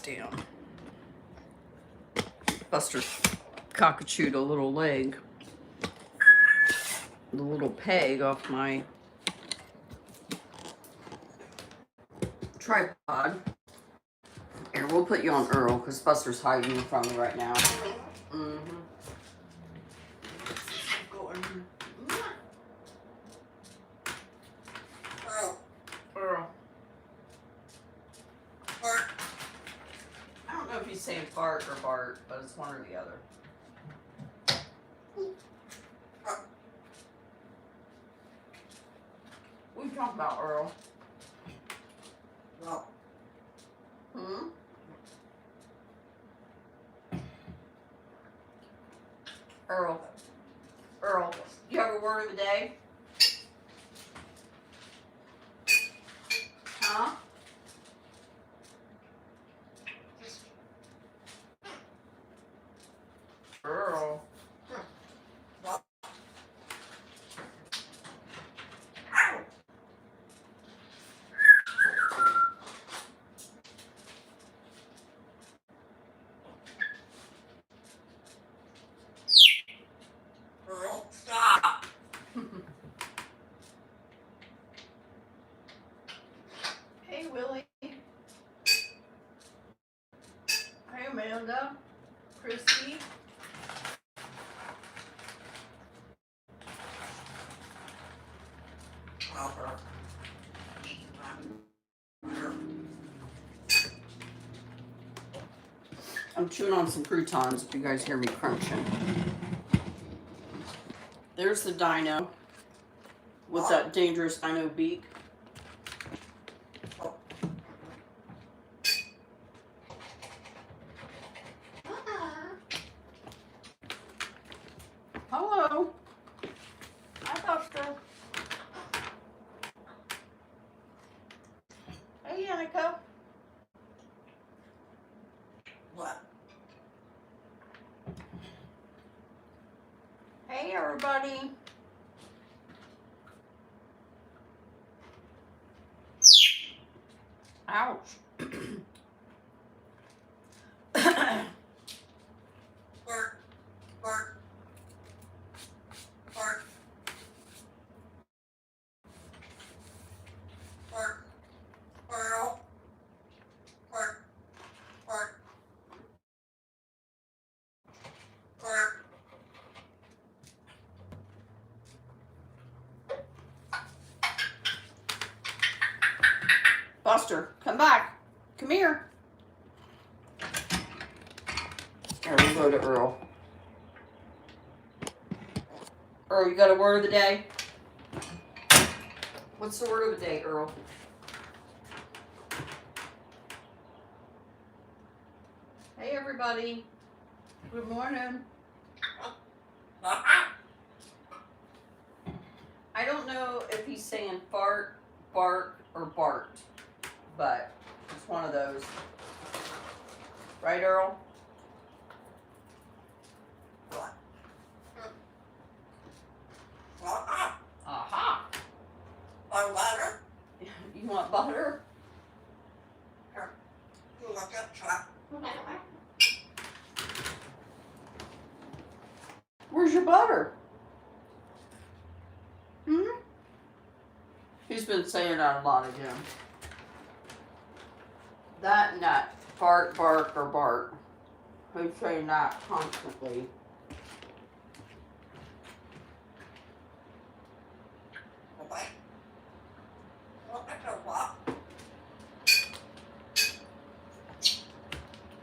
down. Buster cockatooed a little leg, the little peg off my tripod. Here, we'll put you on Earl because Buster's hiding from me right now. Earl. I don't know if he's saying fart or Bart, but it's one or the other. What are you talking about, Earl? Earl, you have a word of the day? Huh? Earl. Stop. Hey, Willie. Hey, Amanda. Christy. I'm chewing on some croutons if you guys hear me crunching. There's the dino with that dangerous dino beak. Hello. Hi, Buster. Hey, Yannicka. What? Hey, everybody. Ouch. Buster, come back. Come here. Here, we'll go to Earl. Earl, you got a word of the day? What's the word of the day, Earl? Hey, everybody. Good morning. I don't know if he's saying fart, bark, or Bart, but it's one of those. Right, Earl? Aha. Want butter? You want butter? Here. You want that truck? Where's your butter? He's been saying that a lot again. That and that fart, bark, or Bart. He's saying that constantly.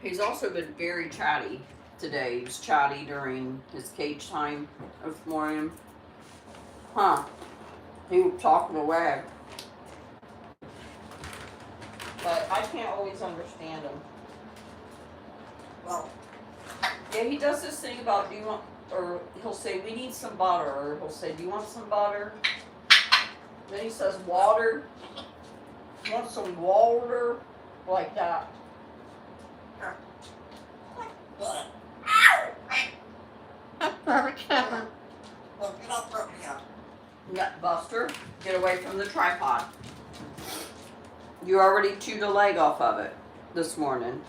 He's also been very chatty today. He was chatty during his cage time this morning. Huh. He was talking away. But I can't always understand him. Well, yeah, he does this thing about, do you want, or he'll say, we need some butter, or he'll say, do you want some butter? Then he says, water. You want some water? Like that. Yeah, Buster, get away from the tripod. You already chewed a leg off of it this morning.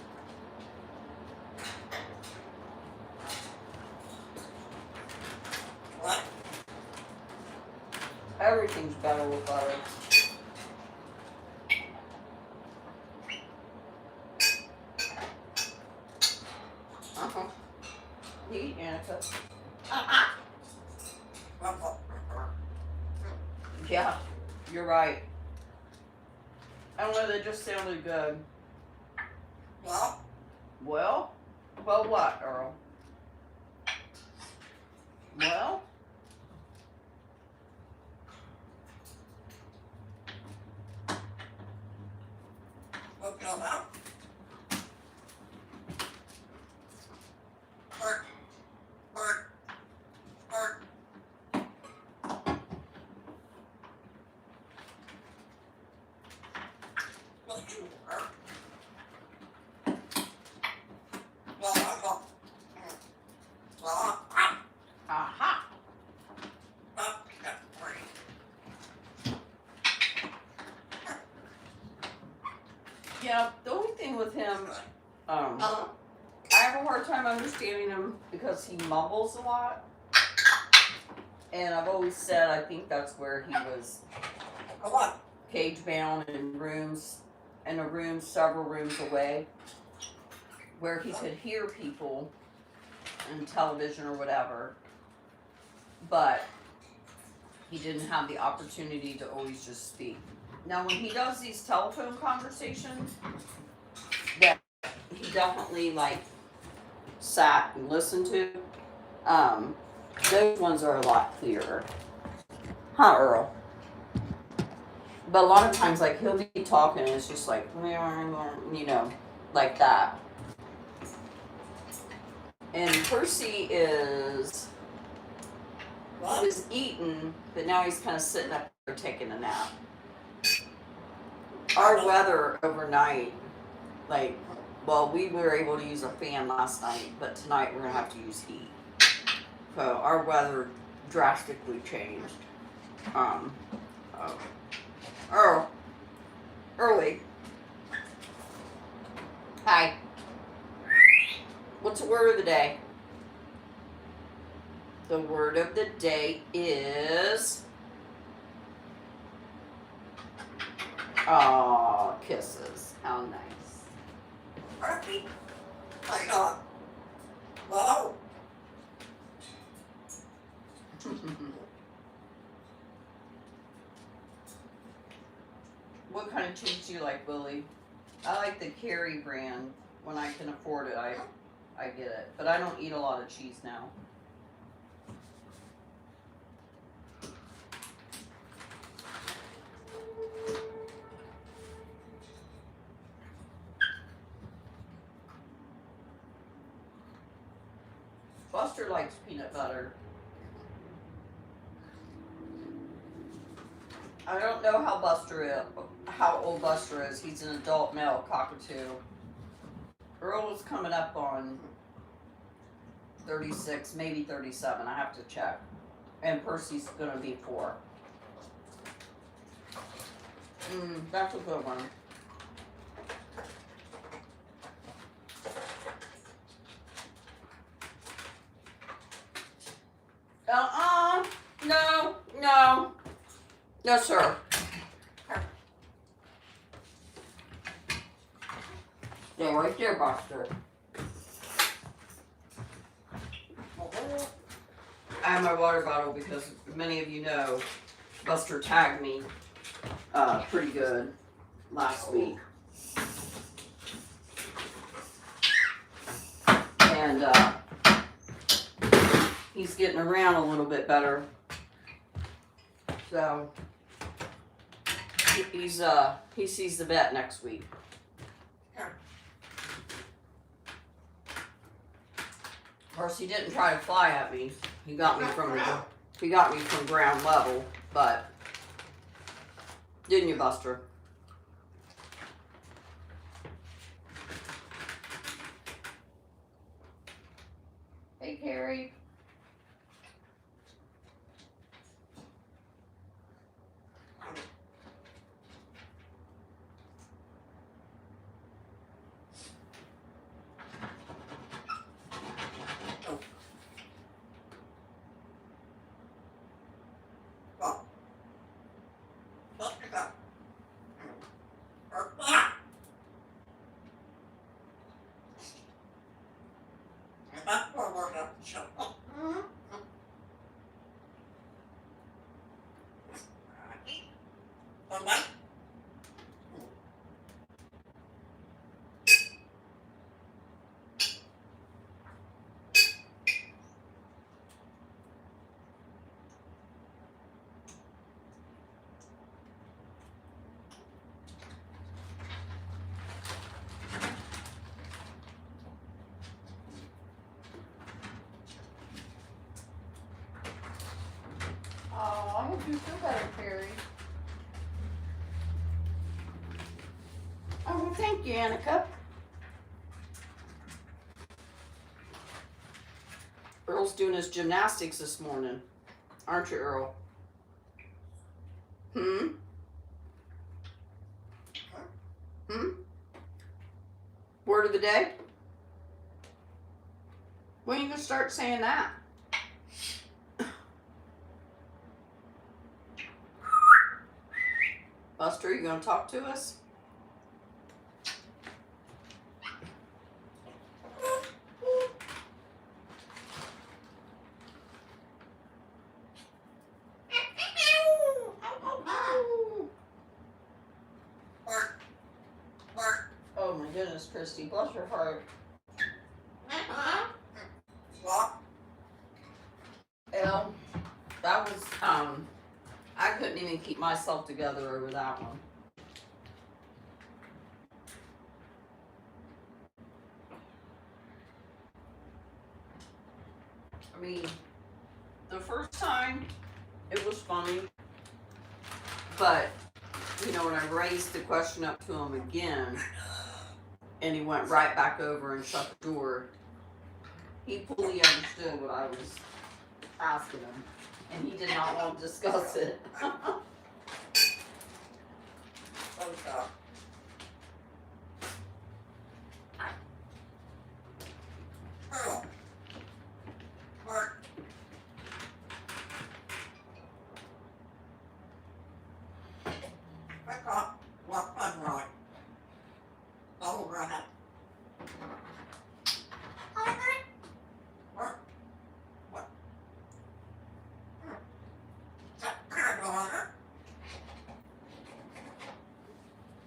everything's better with butter. Uh-huh. Eat, Annika. Yeah, you're right. I don't know, they just sounded good. Well, what, Earl? Well? Aha! Yeah, the only thing with him, I have a hard time understanding him because he mumbles a lot. And I've always said I think that's where he was cage bound in a room several rooms away, where he could hear people in television or whatever, but he didn't have the opportunity to always just speak. Now, when he does these telephone conversations that he definitely sat and listened to, those ones are a lot clearer. Huh, Earl? But a lot of times, he'll be talking and it's just like that. And Percy he was eating, but now he's kind of sitting up there taking a nap. Our weather overnight, we were able to use a fan last night, but tonight we're going to have to use heat. So our weather drastically changed. Early. Hi. What's the word of the day? The word of the day is... Aw, kisses. How nice. Percy, whoa. What kind of cheese do you like, Willie? I like the Caregiver brand. When I can afford it, I get it. But I don't eat a lot of cheese now. Buster likes peanut butter. I don't know how old Buster is. He's an adult male cockatoo. Earl is coming up on 36, maybe 37. I have to check. And Percy's gonna be 4. That's a good one. No. No, sir. Stay right there, Buster. I have my water bottle because many of you know Buster tagged me pretty good last week. And he's getting around a little bit better. So he sees the vet next week. Of course, he didn't try to fly at me. He got me from ground level, but didn't you, Buster? Hey, Carrie. Oh, I hope you feel better, Perry. Oh, well, thank you, Annika. Earl's doing his gymnastics this morning. Aren't you, Earl? Hmm? Hmm? Word of the day? When are you going to start saying that? Buster, you going to talk to us? Oh my goodness, Christy, bless your heart. Well, that was, I couldn't even keep myself together over that one. I mean, the first time, it was funny, but, you know, when I raised the question up to him again, and he went right back over and shut the door, he fully understood what I was asking him, and he did not want to discuss it.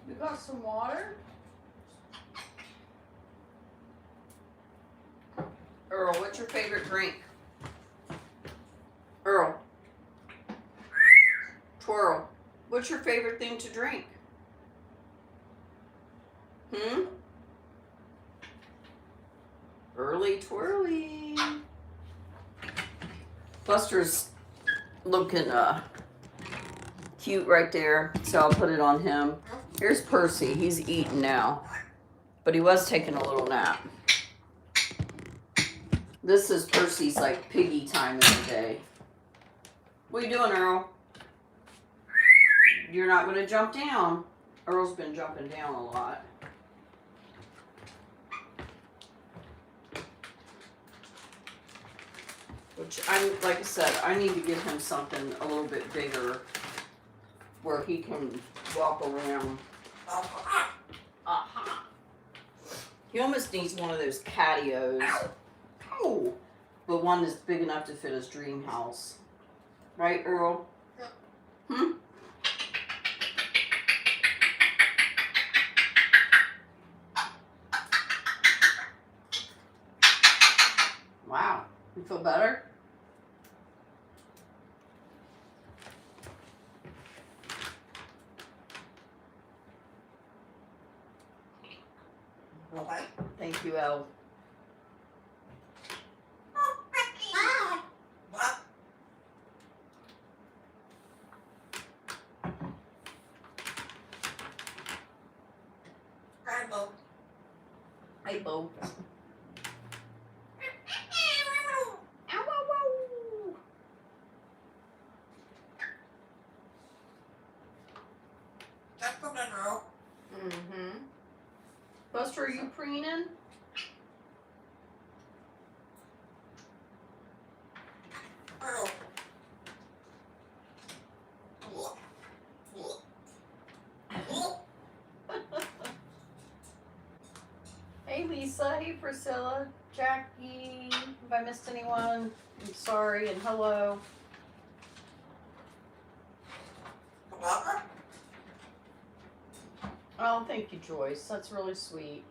You got some water? Earl, what's your favorite drink? Earl. Twirl, what's your favorite thing to drink? Early twirly. Buster's looking cute right there, so I'll put it on him. Here's Percy. He's eating now, but he was taking a little nap. This is Percy's like piggy time of the day. What are you doing, Earl? You're not going to jump down. Earl's been jumping down a lot. Which, like I said, I need to give him something a little bit bigger where he can walk around. He almost needs one of those catios. Oh, but one that's big enough to fit his dream house. Right, Earl? Wow, you feel better? Thank you, Elle. Hey, Bo. Buster, are you preening? Hey, Lisa. Hey, Priscilla. Jackie, if I missed anyone, I'm sorry, and hello. Oh, thank you, Joyce. That's really sweet.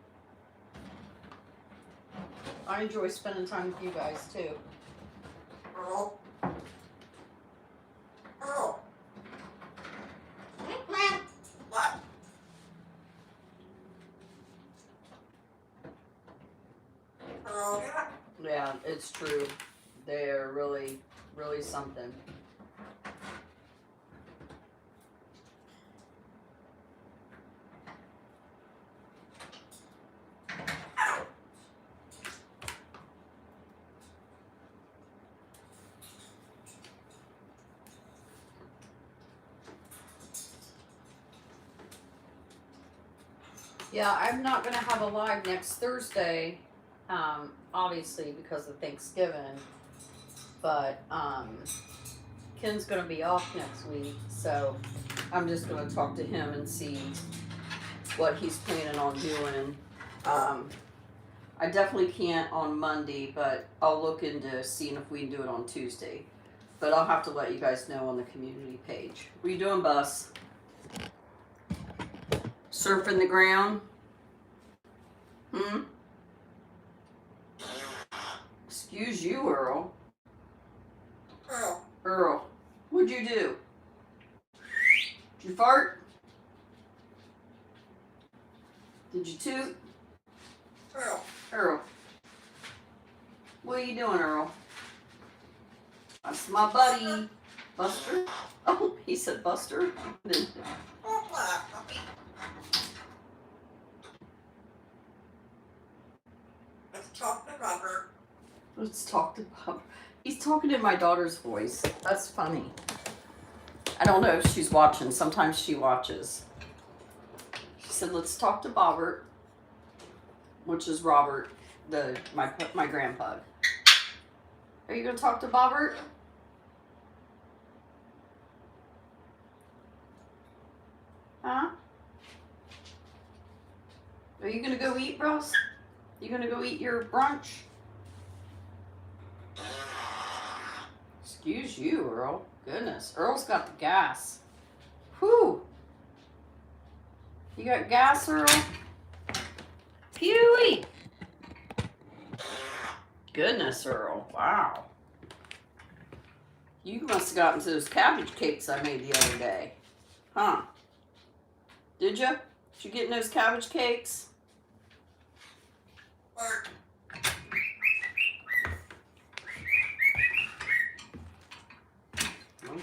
I enjoy spending time with you guys, too. Earl. Earl. What? Earl, yeah. Yeah, it's true. They're really, really something. Yeah, I'm not going to have a live next Thursday, obviously because of Thanksgiving, but Ken's going to be off next week, so I'm just going to talk to him and see what he's planning on doing. I definitely can't on Monday, but I'll look into seeing if we can do it on Tuesday. But I'll have to let you guys know on the community page. What are you doing, Bus? Surfing the ground? Excuse you, Earl. Earl. Earl, what'd you do? Did you fart? Did you toot? Earl. Earl. What are you doing, Earl? That's my buddy. Buster? Oh, he said Buster. Let's talk to Robert. Let's talk to Bob. He's talking in my daughter's voice. That's funny. I don't know if she's watching. Sometimes she watches. She said, let's talk to Bobbert, which is Robert, my grandpa. Are you going to talk to Bobbert? Huh? Are you going to go eat, bros? You going to go eat your brunch? Excuse you, Earl. Goodness, Earl's got the gas. Whew. You got gas, Earl? Pewee. Goodness, Earl. Wow. You must have gotten to those cabbage cakes I made the other day. Huh? Did you? Did you get in those cabbage cakes?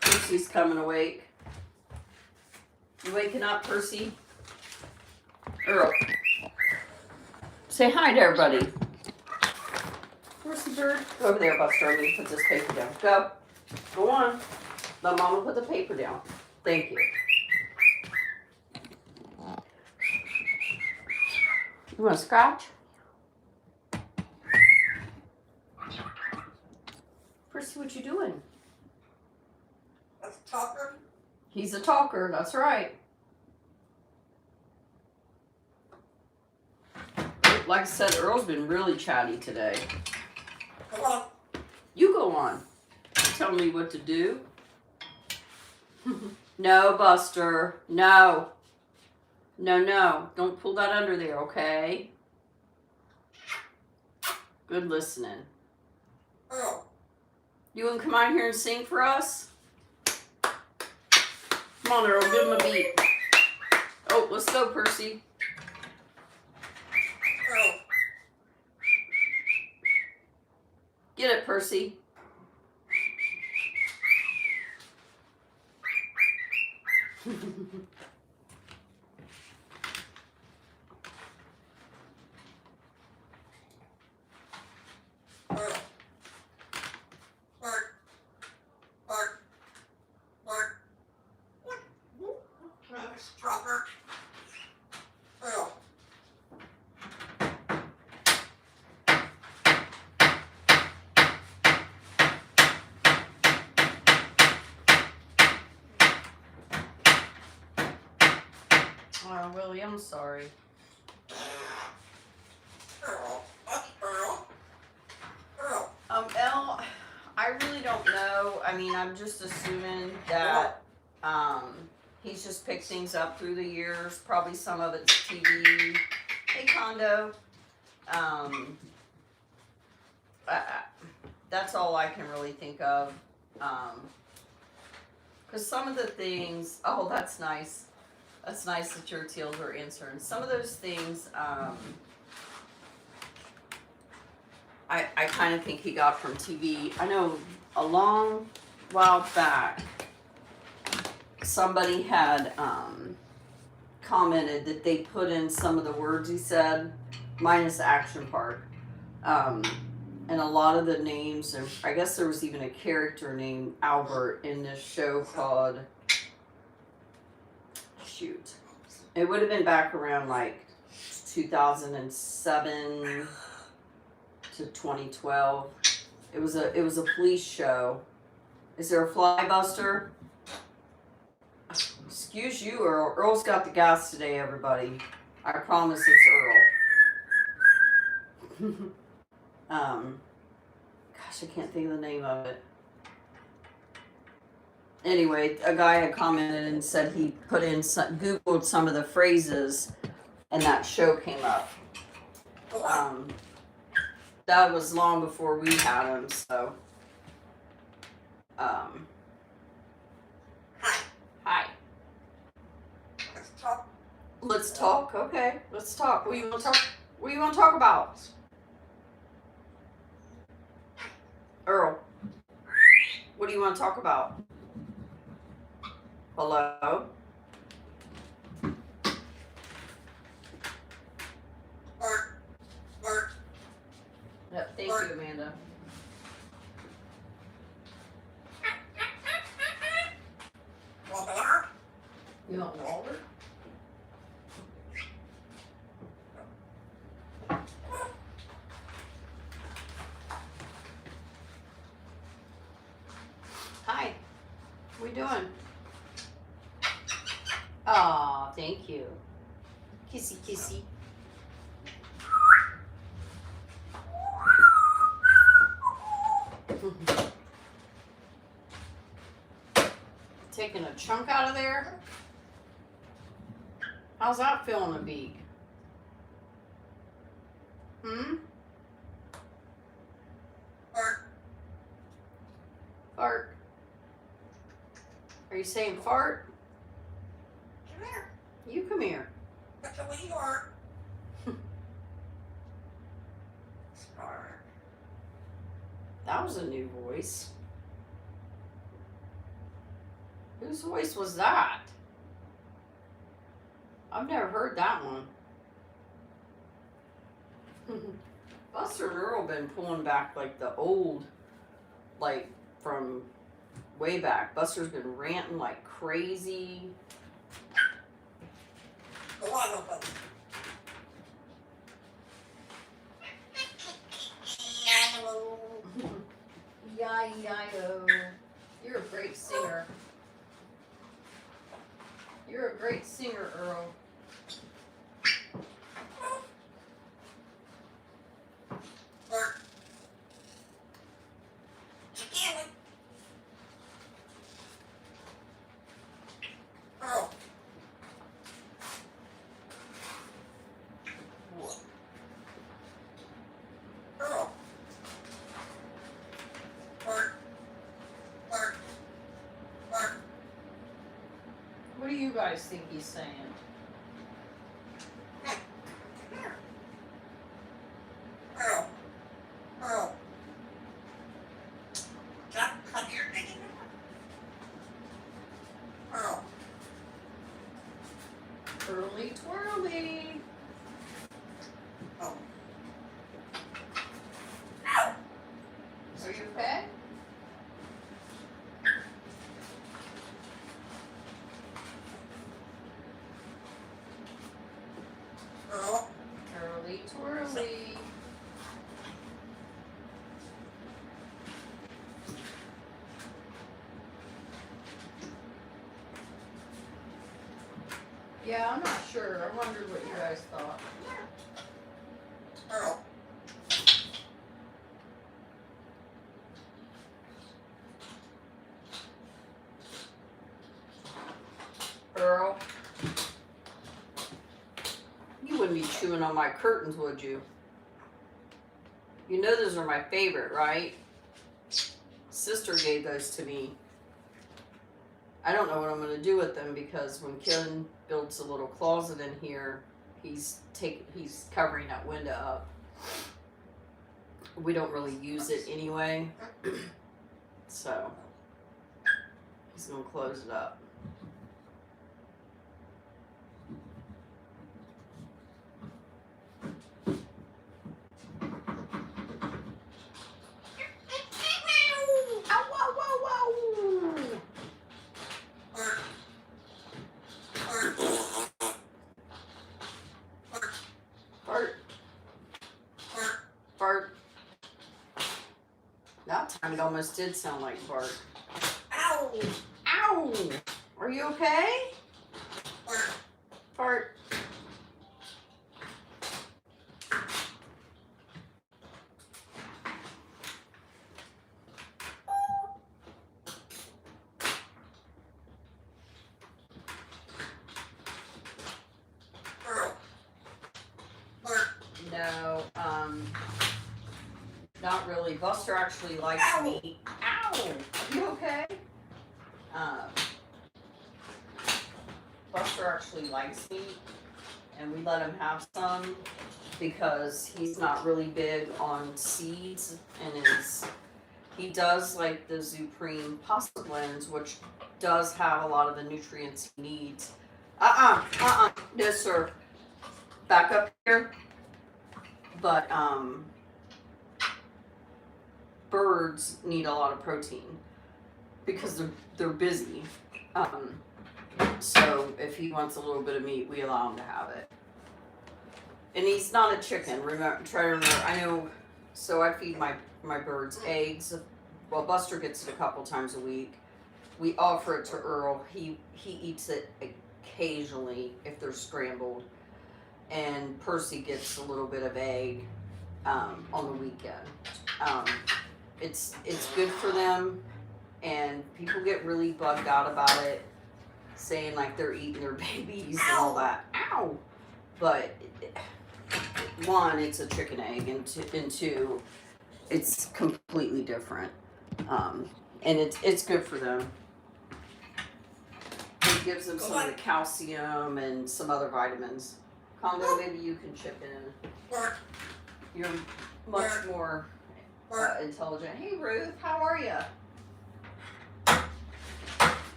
Percy's coming awake. You waking up, Percy? Earl. Say hi to everybody. Percy bird. Go over there, Buster. I'm going to put this paper down. Go. Go on. Let Mama put the paper down. Thank you. You want to scratch? Percy, what you doing? Let's talk. He's a talker, that's right. Like I said, Earl's been really chatty today. Come on. You go on. Tell me what to do. No, Buster. No. No, no. Don't pull that under there, okay? Good listening. Earl. You want to come out here and sing for us? Come on, Earl. Give him a beat. Oh, let's go, Percy. Earl. Get it, Percy. Earl. Bark. Bark. Bark. Stronger. Earl. Oh, Willie, I'm sorry. Earl. That's Earl. I really don't know. I mean, I'm just assuming that he's just picked things up through the years. Probably some of it's TV. Hey, Condo. That's all I can really think of. Because some of the things, oh, that's nice. That's nice that your teals are answering. Some of those things, I kind of think he got from TV. I know a long while back, somebody had commented that they put in some of the words he said, minus the action part. And a lot of the names, and I guess there was even a character named Albert in this show called, shoot, it would have been back around like 2007 to 2012. It was a police show. Is there a fly buster? Excuse you, Earl. Earl's got the gas today, everybody. I promise it's Earl. Gosh, I can't think of the name of it. Anyway, a guy had commented and said he put in Googled some of the phrases, and that show came up. That was long before we had him, so. Hi. Let's talk. Let's talk. Okay, let's talk. What do you want to talk? What do you want to talk about? Earl, what do you want to talk about? Hello? Bark. Bark. Yep, thank you, Amanda. Walter. You want Walter? Hi. What are we doing? Aw, thank you. Kissy, kissy. Taking a chunk out of there? How's that feeling, a beak? Bark. Fart. Are you saying fart? Come here. You come here. That's the way you are. Bark. That was a new voice. Whose voice was that? I've never heard that one. Buster and Earl been pulling back like the old, like from way back. Buster's been ranting like crazy. Go on, open. Yi-yi-o. You're a great singer. You're a great singer, Earl. Bark. Again. Earl. Earl. Bark. Bark. Bark. What do you guys think he's saying? Earl. Earl. Come here, baby. Earl. Twirly twirly. Oh. Are you okay? Earl. Twirly twirly. Yeah, I'm not sure. I wondered what you guys thought. Earl. wouldn't be chewing on my curtains, would you? You know those are my favorite, right? Sister gave those to me. I don't know what I'm going to do with them because when Ken builds a little closet in here, he's covering that window up. We don't really use it anyway, so he's going to close it up. Bart. That time it almost did sound like Bart. Ow! Ow! Are you okay? Bart. No, not really. Buster actually likes meat. Ow! Are you okay? Buster actually likes meat, and we let him have some because he's not really big on seeds, and he does like the Supreme pasta blends, which does have a lot of the nutrients he needs. No sir. Back up here. But birds need a lot of protein because they're busy. So if he wants a little bit of meat, we allow him to have it. And he's not a chicken. Try to remember. I know. So I feed my birds eggs. Well, Buster gets it a couple times a week. We offer it to Earl. He eats it occasionally if they're scrambled. And Percy gets a little bit of egg on the weekend. It's good for them, and people get really bugged out about it, saying like they're eating their babies and all that. Ow! But one, it's a chicken egg, and two, it's completely different, and it's good for them. It gives them some of the calcium and some other vitamins. Congo, maybe you can chip in. You're much more intelligent. Hey, Ruth, how are you?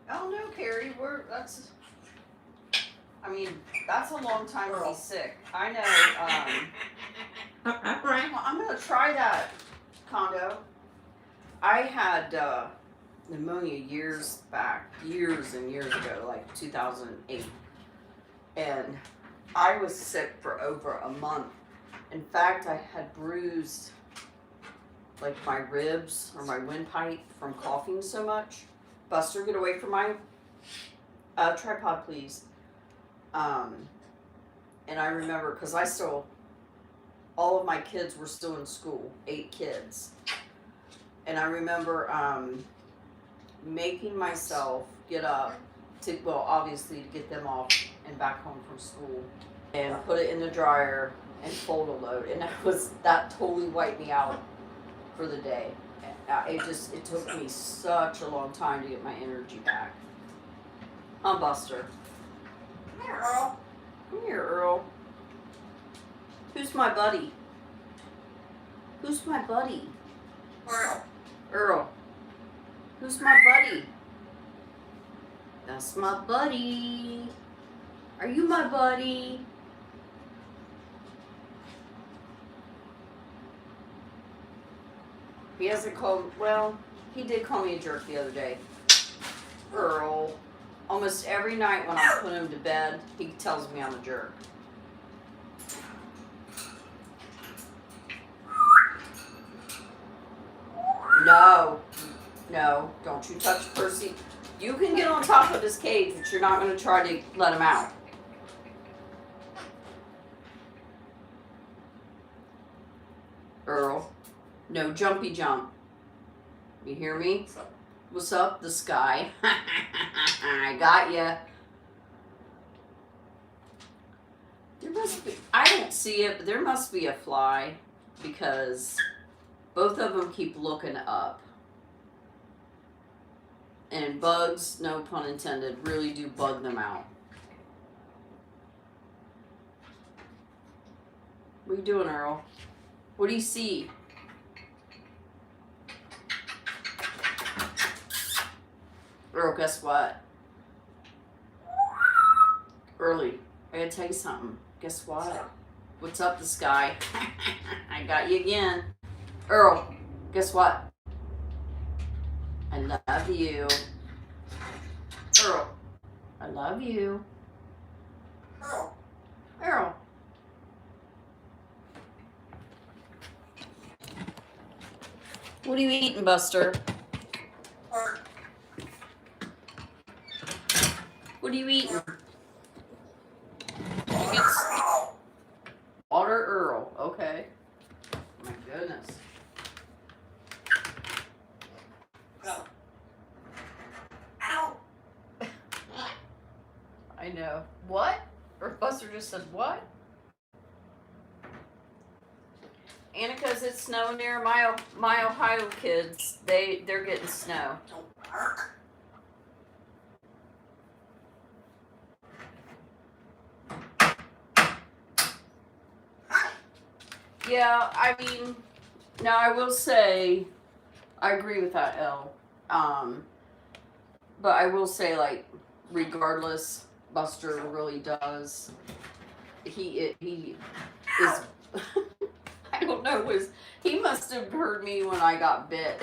Oh no, Carrie, that's a long time to be sick. I know. I'm gonna try that, Congo. I had pneumonia years and years ago, like 2008. And I was sick for over a month. In fact, I had bruised like my ribs or my windpipe from coughing so much. Buster, get away from my tripod, please. And I remember, because all of my kids were still in school, 8 kids. And I remember making myself get up obviously to get them off and back home from school, and put it in the dryer and fold a load. And that totally wiped me out for the day. It took me such a long time to get my energy back. I'm Buster. Come here, Earl. Come here, Earl. Who's my buddy? Who's my buddy? Earl. Earl. Who's my buddy? That's my buddy. Are you my buddy? He hasn't called, well, he did call me a jerk the other day. Earl. Almost every night when I put him to bed, he tells me I'm a jerk. No, don't you touch Percy. You can get on top of his cage, but you're not going to try to let him out. Earl, no jumpy jump. You hear me? What's up, the sky? I got ya. There must be, I don't see it, but there must be a fly because both of them keep looking up. And bugs, no pun intended, really do bug them out. What are you doing, Earl? What do you see? Earl, guess what? Early, I gotta tell you something. Guess what? What's up, the sky? I got you again. Earl, guess what? I love you. Earl, I love you. Earl. What are you eating, Buster? What are you eating? Water Earl. Okay. My goodness. I know. What? Or Buster just said what? Annika's, it's snowing near my Ohio kids. They're getting snow. Yeah, I mean, now I will say, I agree with that, Elle. But I will say, like, regardless, Buster really does. He is. I don't know. He must have heard me when I got bit.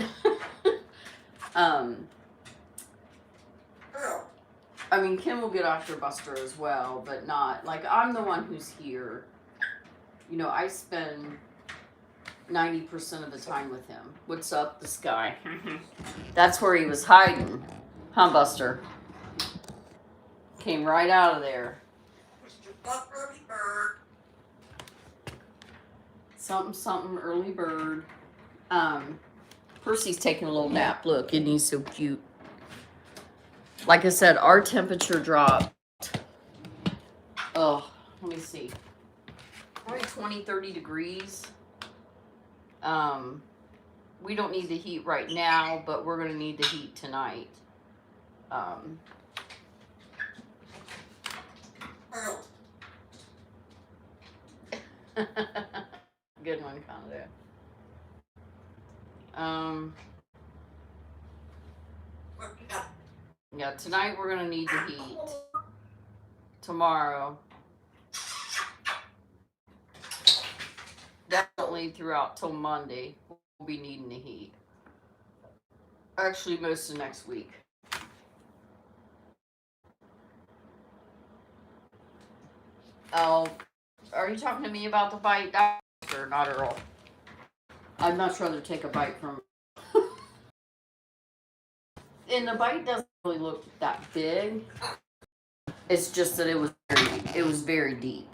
I mean, Kim will get after Buster as well, but not like I'm the one who's here. You know, I spend 90% of the time with him. What's up, the sky? That's where he was hiding. Huh, Buster? Came right out of there. Something, early bird. Percy's taking a little nap. Look, isn't he so cute? Like I said, our temperature dropped. Oh, let me see. Probably 20, 30 degrees. We don't need the heat right now, but we're going to need the heat tonight. Good one, Cockatoo. Yeah, tonight we're going to need the heat. Tomorrow. Definitely throughout till Monday, we'll be needing the heat. Actually, most of next week. Oh, are you talking to me about the bite? Or not Earl? I'd much rather take a bite from. And the bite doesn't really look that big. It's just that it was very deep.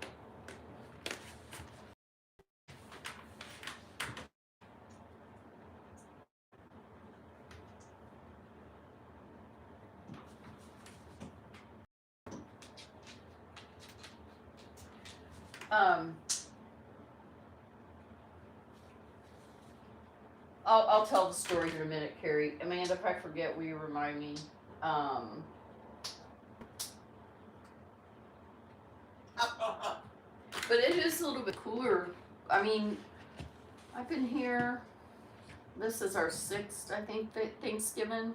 I'll tell the story in a minute, Carrie. Amanda, if I forget, will you remind me? But it is a little bit cooler. I mean, I've been here. This is our 6th, I think, Thanksgiving.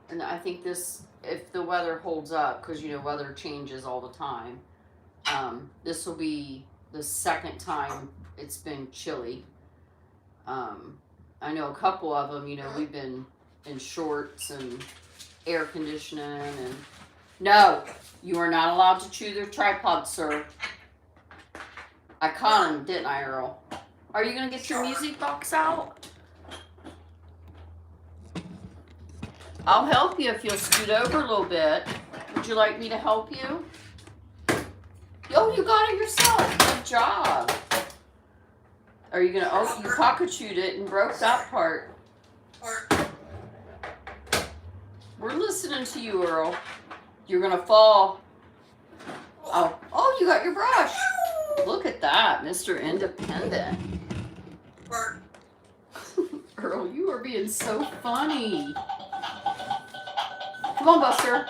And I think this, if the weather holds up, because, you know, weather changes all the time. This will be the 2nd time it's been chilly. I know a couple of them, you know, we've been in shorts and air conditioning and... No, you are not allowed to chew their tripod, sir. I caught him, didn't I, Earl? Are you going to get your music box out? I'll help you if you'll scoot over a little bit. Would you like me to help you? Oh, you got it yourself. Good job. Are you going to... Oh, you cockatooed it and broke that part. We're listening to you, Earl. You're gonna fall. Oh, you got your brush. Look at that, Mr. Independent. Earl, you are being so funny. Come on, Buster.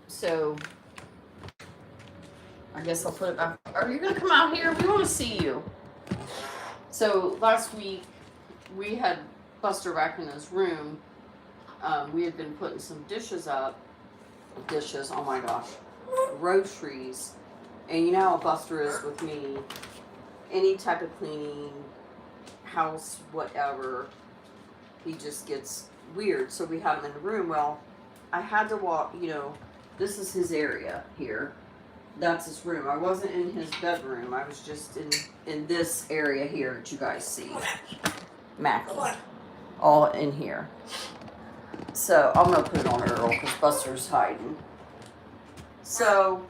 So I guess I'll put it back. Are you gonna come out here? We want to see you. So last week we had Buster back in his room. We had been putting some dishes up. Dishes, oh my gosh. Groceries. And you know how Buster is with me. Any type of cleaning, house, whatever, he just gets weird. So we had him in the room. Well, I had to walk, this is his area here. That's his room. I wasn't in his bedroom. I was just in this area here that you guys see. Mackie. All in here. So I'm going to put it on Earl because Buster's hiding. So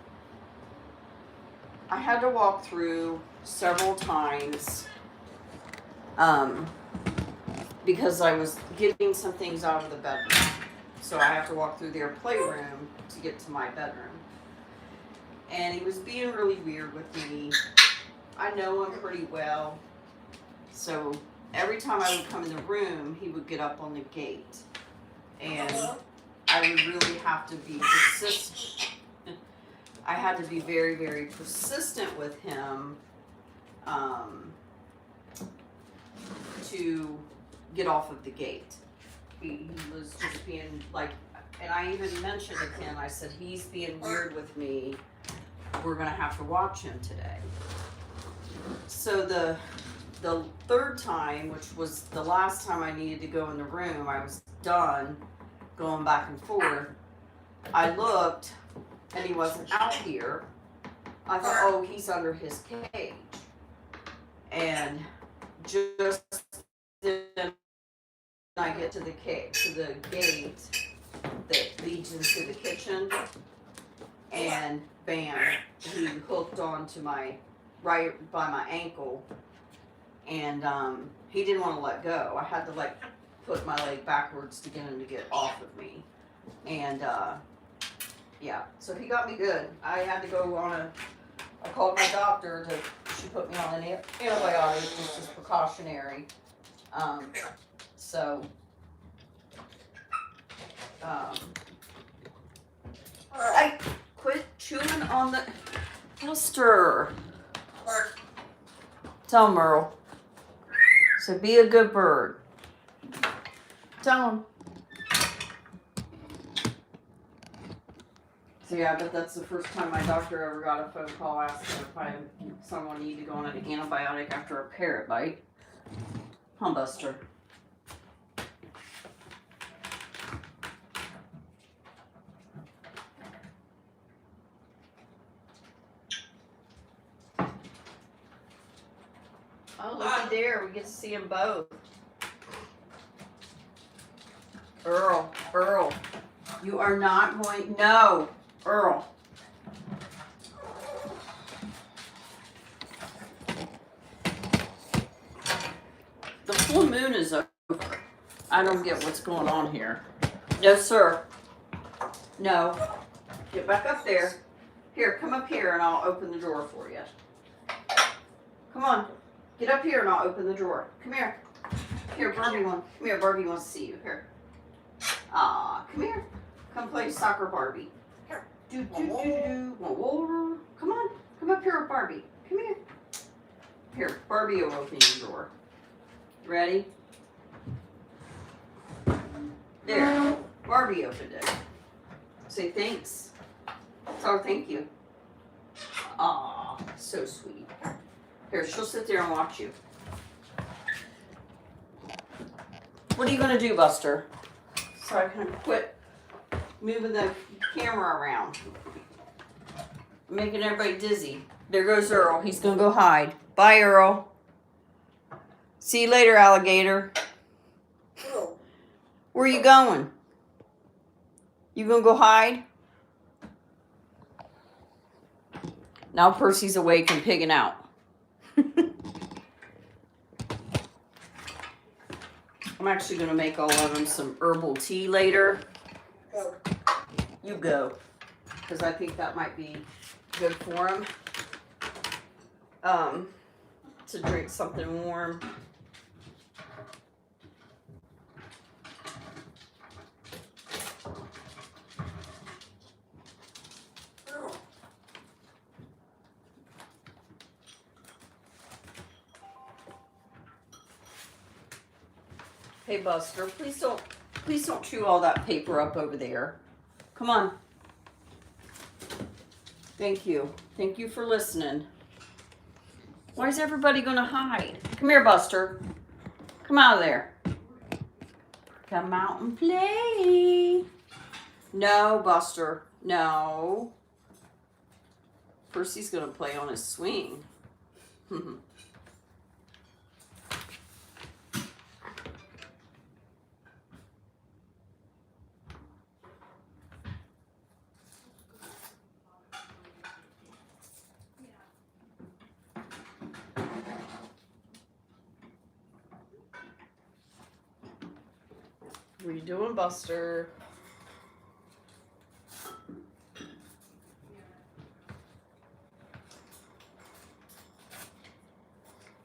I had to walk through several times because I was getting some things out of the bedroom. So I have to walk through their playroom to get to my bedroom. And he was being really weird with me. I know him pretty well. So every time I would come in the room, he would get up on the gate. And I would really have to be persistent. I had to be very, very persistent with him to get off of the gate. He was just being like, and I even mentioned to him, I said, he's being weird with me. We're going to have to watch him today. So the third time, which was the last time I needed to go in the room, I was done going back and forth. I looked and he wasn't out here. I thought, oh, he's under his cage. And just then I get to the cage, to the gate that leads into the kitchen, and bam, he hooked onto right by my ankle, and he didn't want to let go. I had to put my leg backwards to get him to get off of me, and yeah, so he got me good. I had to go on I called my doctor she put me on an antibiotic, which is precautionary. I quit chewing on the Buster. Tell him, Earl. So be a good bird. Tell him. So yeah, I bet that's the first time my doctor ever got a phone call asking if someone needed to go on an antibiotic after a parrot bite. Huh, Buster? Oh, looky there. We get to see them both. Earl, you are not going, no, Earl. The full moon is over. I don't get what's going on here. No, sir. No. Get back up there. Here, come up here and I'll open the drawer for you. Come on. Get up here and I'll open the drawer. Come here. Here, Barbie wants to see you. Here. Come here. Come play soccer, Barbie. Here. Want water? Come on. Come up here with Barbie. Come here. Here, Barbie will open your drawer. Ready? There. Barbie opened it. Say thanks. Tell her thank you. Aw, so sweet. Here, she'll sit there and watch you. What are you going to do, Buster? So I can quit moving the camera around. Making everybody dizzy. There goes Earl. He's gonna go hide. Bye, Earl. See you later, alligator. Oh. Where you going? You gonna go hide? Now Percy's awake and pigging out. I'm actually gonna make all of them some herbal tea later. Go. You go, because I think that might be good for him. To drink something warm. Oh. Hey Buster, please don't chew all that paper up over there. Come on. Thank you. Thank you for listening. Why is everybody gonna hide? Come here, Buster. Come out of there. Come out and play. No, Buster. No. Percy's gonna play on his swing. What are you doing, Buster?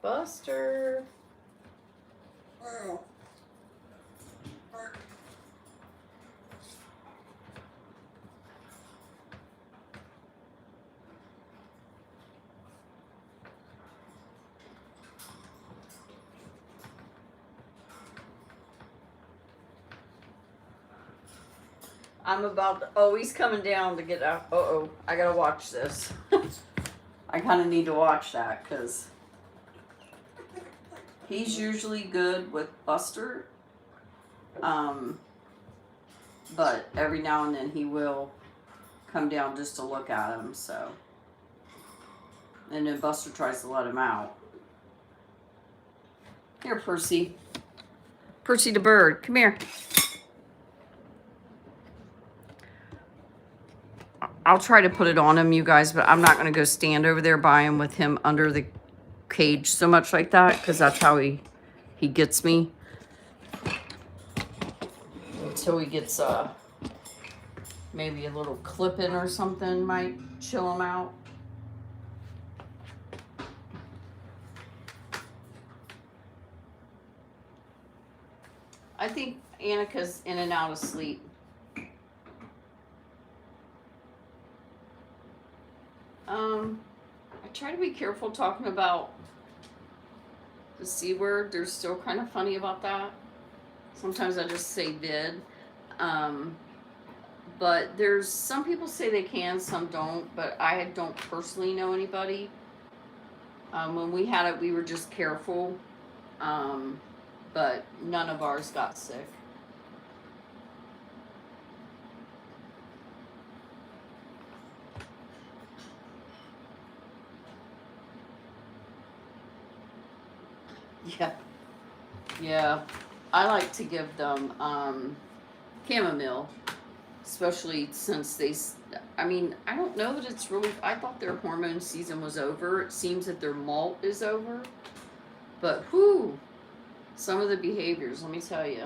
Buster. Oh. I'm about to, oh, he's coming down to get out. Uh-oh, I gotta watch this. I kind of need to watch that because he's usually good with Buster. But every now and then he will come down just to look at him, so. And then Buster tries to let him out. Here, Percy. Percy the bird, come here. I'll try to put it on him, you guys, but I'm not going to go stand over there by him with him under the cage so much like that, because that's how he gets me. Until he gets maybe a little clip in or something might chill him out. I think Annika's in and out of sleep. I try to be careful talking about the C word. They're still kind of funny about that. Sometimes I just say vid. But there's some people say they can, some don't, but I don't personally know anybody. When we had it, we were just careful. But none of ours got sick. Yeah. I like to give them chamomile, especially since I don't know that it's really, I thought their hormone season was over. It seems that their molt is over. But whew, some of the behaviors, let me tell you,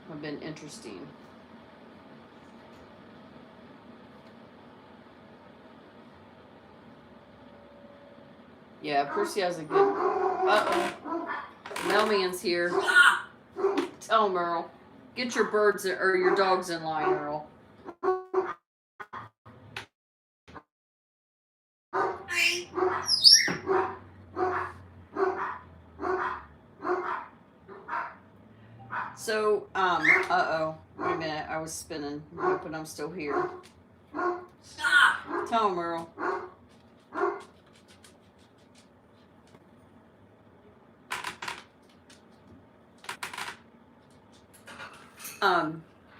have been interesting. Yeah, Percy has a good, uh-oh. Mailman's here. Tell him, Earl. Get your birds or your dogs in line, Earl. So, uh-oh. Wait a minute, I was spinning. I'm hoping I'm still here. Tell him, Earl.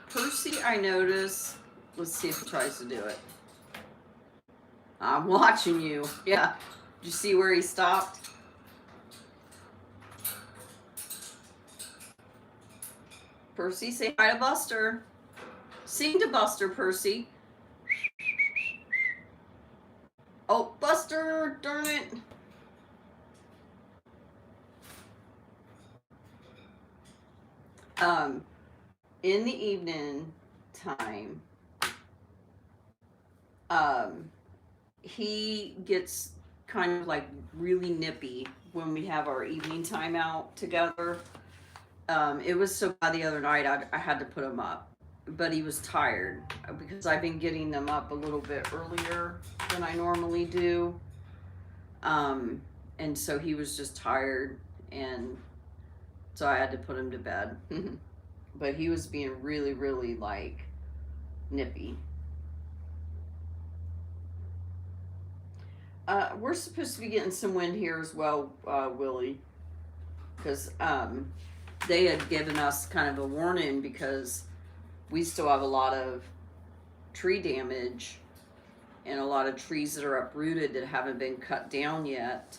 Percy, I notice, let's see if he tries to do it. I'm watching you. Yeah. Did you see where he stopped? Percy, say hi to Buster. Sing to Buster, Percy. Oh, Buster, darn it. In the evening time, he gets kind of like really nippy when we have our evening time out together. It was so bad the other night I had to put him up, but he was tired because I've been getting them up a little bit earlier than I normally do. And so he was just tired, and so I had to put him to bed. But he was being really, really like nippy. We're supposed to be getting some wind here as well, Willie, because they had given us kind of a warning because we still have a lot of tree damage and a lot of trees that are uprooted that haven't been cut down yet.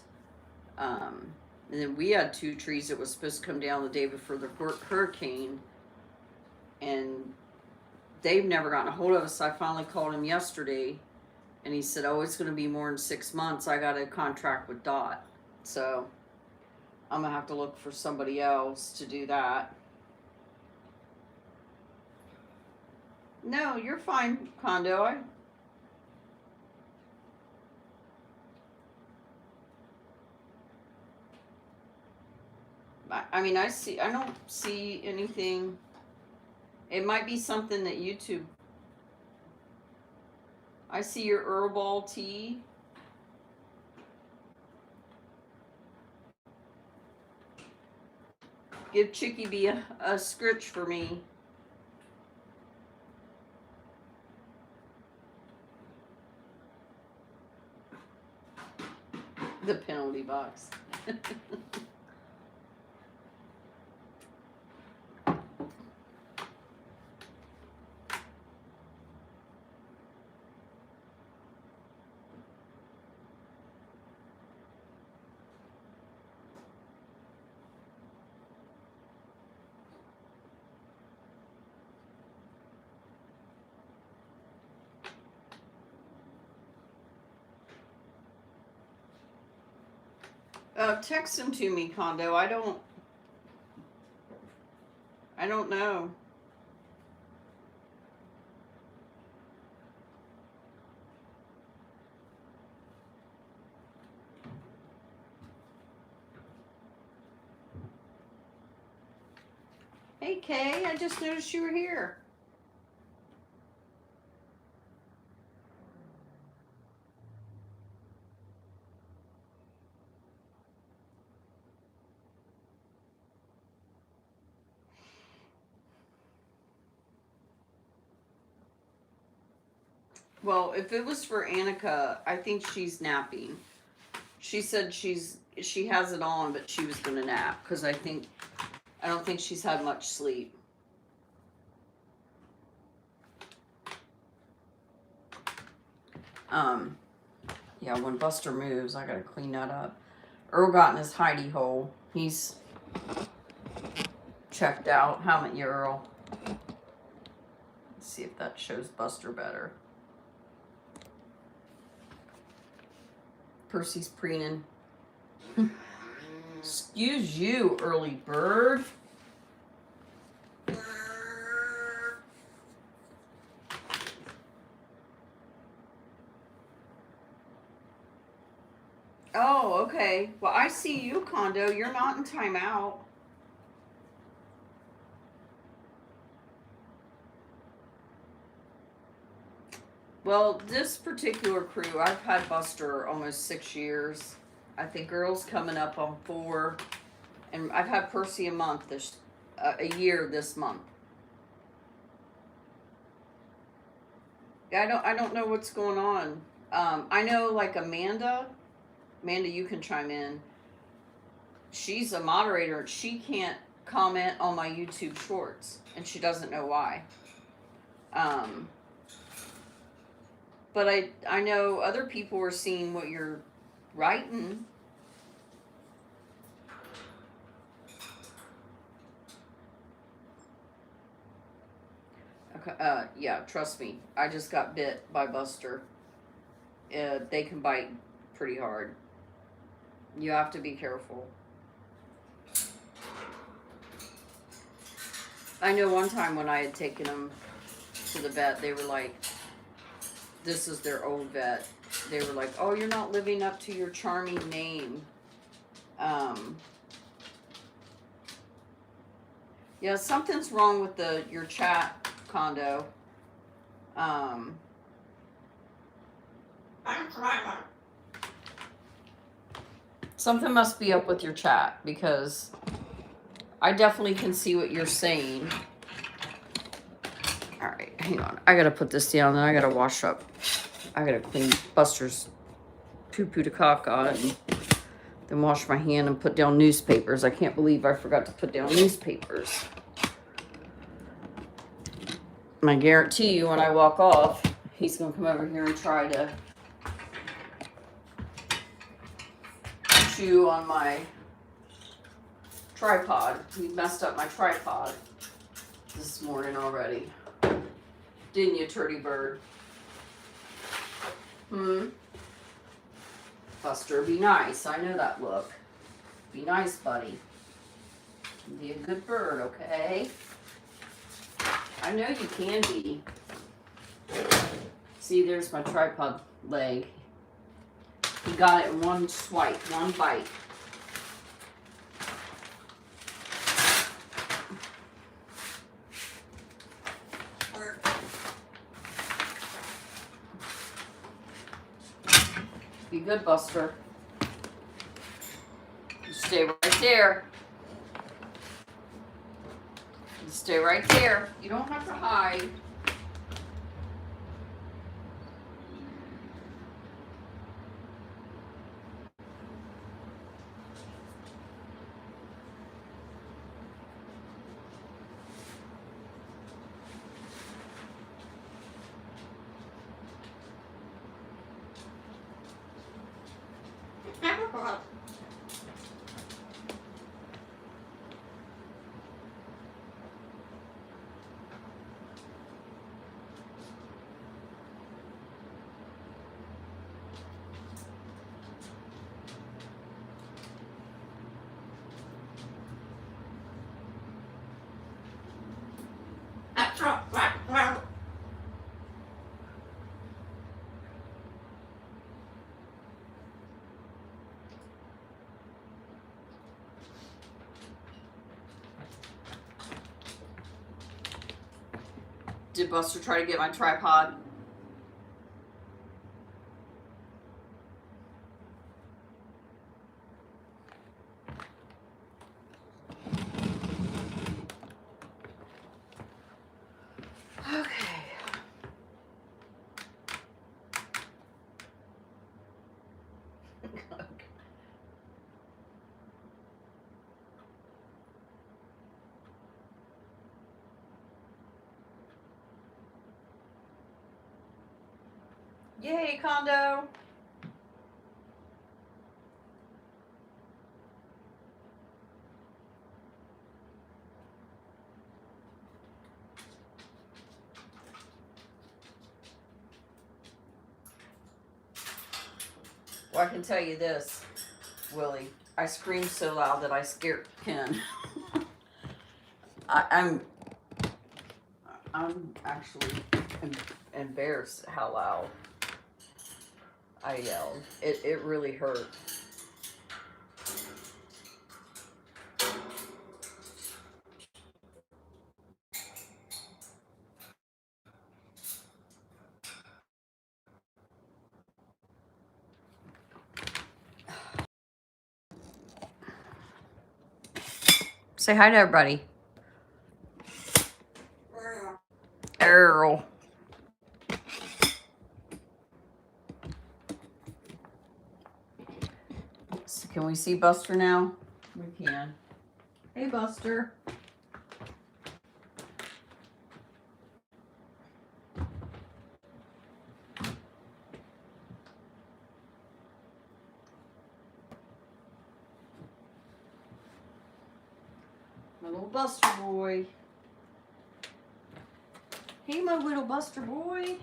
And then we had 2 trees that was supposed to come down the day before the hurricane, and they've never gotten a hold of us. I finally called him yesterday, and he said, oh, it's going to be more than 6 months. I got a contract with Dot. So I'm going to have to look for somebody else to do that. No, you're fine, Condo. I mean, I don't see anything. It might be something that YouTube. I see your Earl Ball tea. Give Chicky Bee a scritch for me. The penalty box. Text him to me, Condo. I don't know. Hey, Kay, I just noticed you were here. Well, if it was for Annika, I think she's napping. She said she has it on, but she was gonna nap because I don't think she's had much sleep. Yeah, when Buster moves, I gotta clean that up. Earl got in his hidey hole. He's checked out. How about you, Earl? Let's see if that shows Buster better. Percy's preening. Excuse you, early bird. Oh, okay. Well, I see you, Condo. You're not in timeout. Well, this particular crew, I've had Buster almost 6 years. I think Earl's coming up on 4, and I've had Percy a year this month. Yeah, I don't know what's going on. I know, like Amanda, you can chime in. She's a moderator, and she can't comment on my YouTube shorts, and she doesn't know why. But I know other people are seeing what you're writing. Okay, yeah, trust me. I just got bit by Buster. They can bite pretty hard. You have to be careful. I know one time when I had taken them to the vet, they were like, this is their old vet. They were like, oh, you're not living up to your charming name. Yeah, something's wrong with your chat, Condo. Something must be up with your chat, because I definitely can see what you're saying. All right, hang on. I gotta put this down, then I gotta wash up. I gotta clean Buster's poo-poo to caca, and then wash my hand and put down newspapers. I can't believe I forgot to put down newspapers. And I guarantee you when I walk off, he's gonna come over here and try to chew on my tripod. He messed up my tripod this morning already. Didn't you, turdy bird? Buster, be nice. I know that look. Be nice, buddy. Be a good bird, okay? I know you can be. See, there's my tripod leg. He got it in one swipe, one bite. Be good, Buster. You stay right there. You stay right there. You don't have to hide. Did Buster try to get my tripod? Okay. Yay, Condo. Well, I can tell you this, Willie. I screamed so loud that I scared Ken. I'm actually embarrassed how loud I yelled. It really hurt. Say hi to everybody. Earl. So can we see Buster now? We can. Hey, Buster. Buster boy. Hey, my little Buster boy.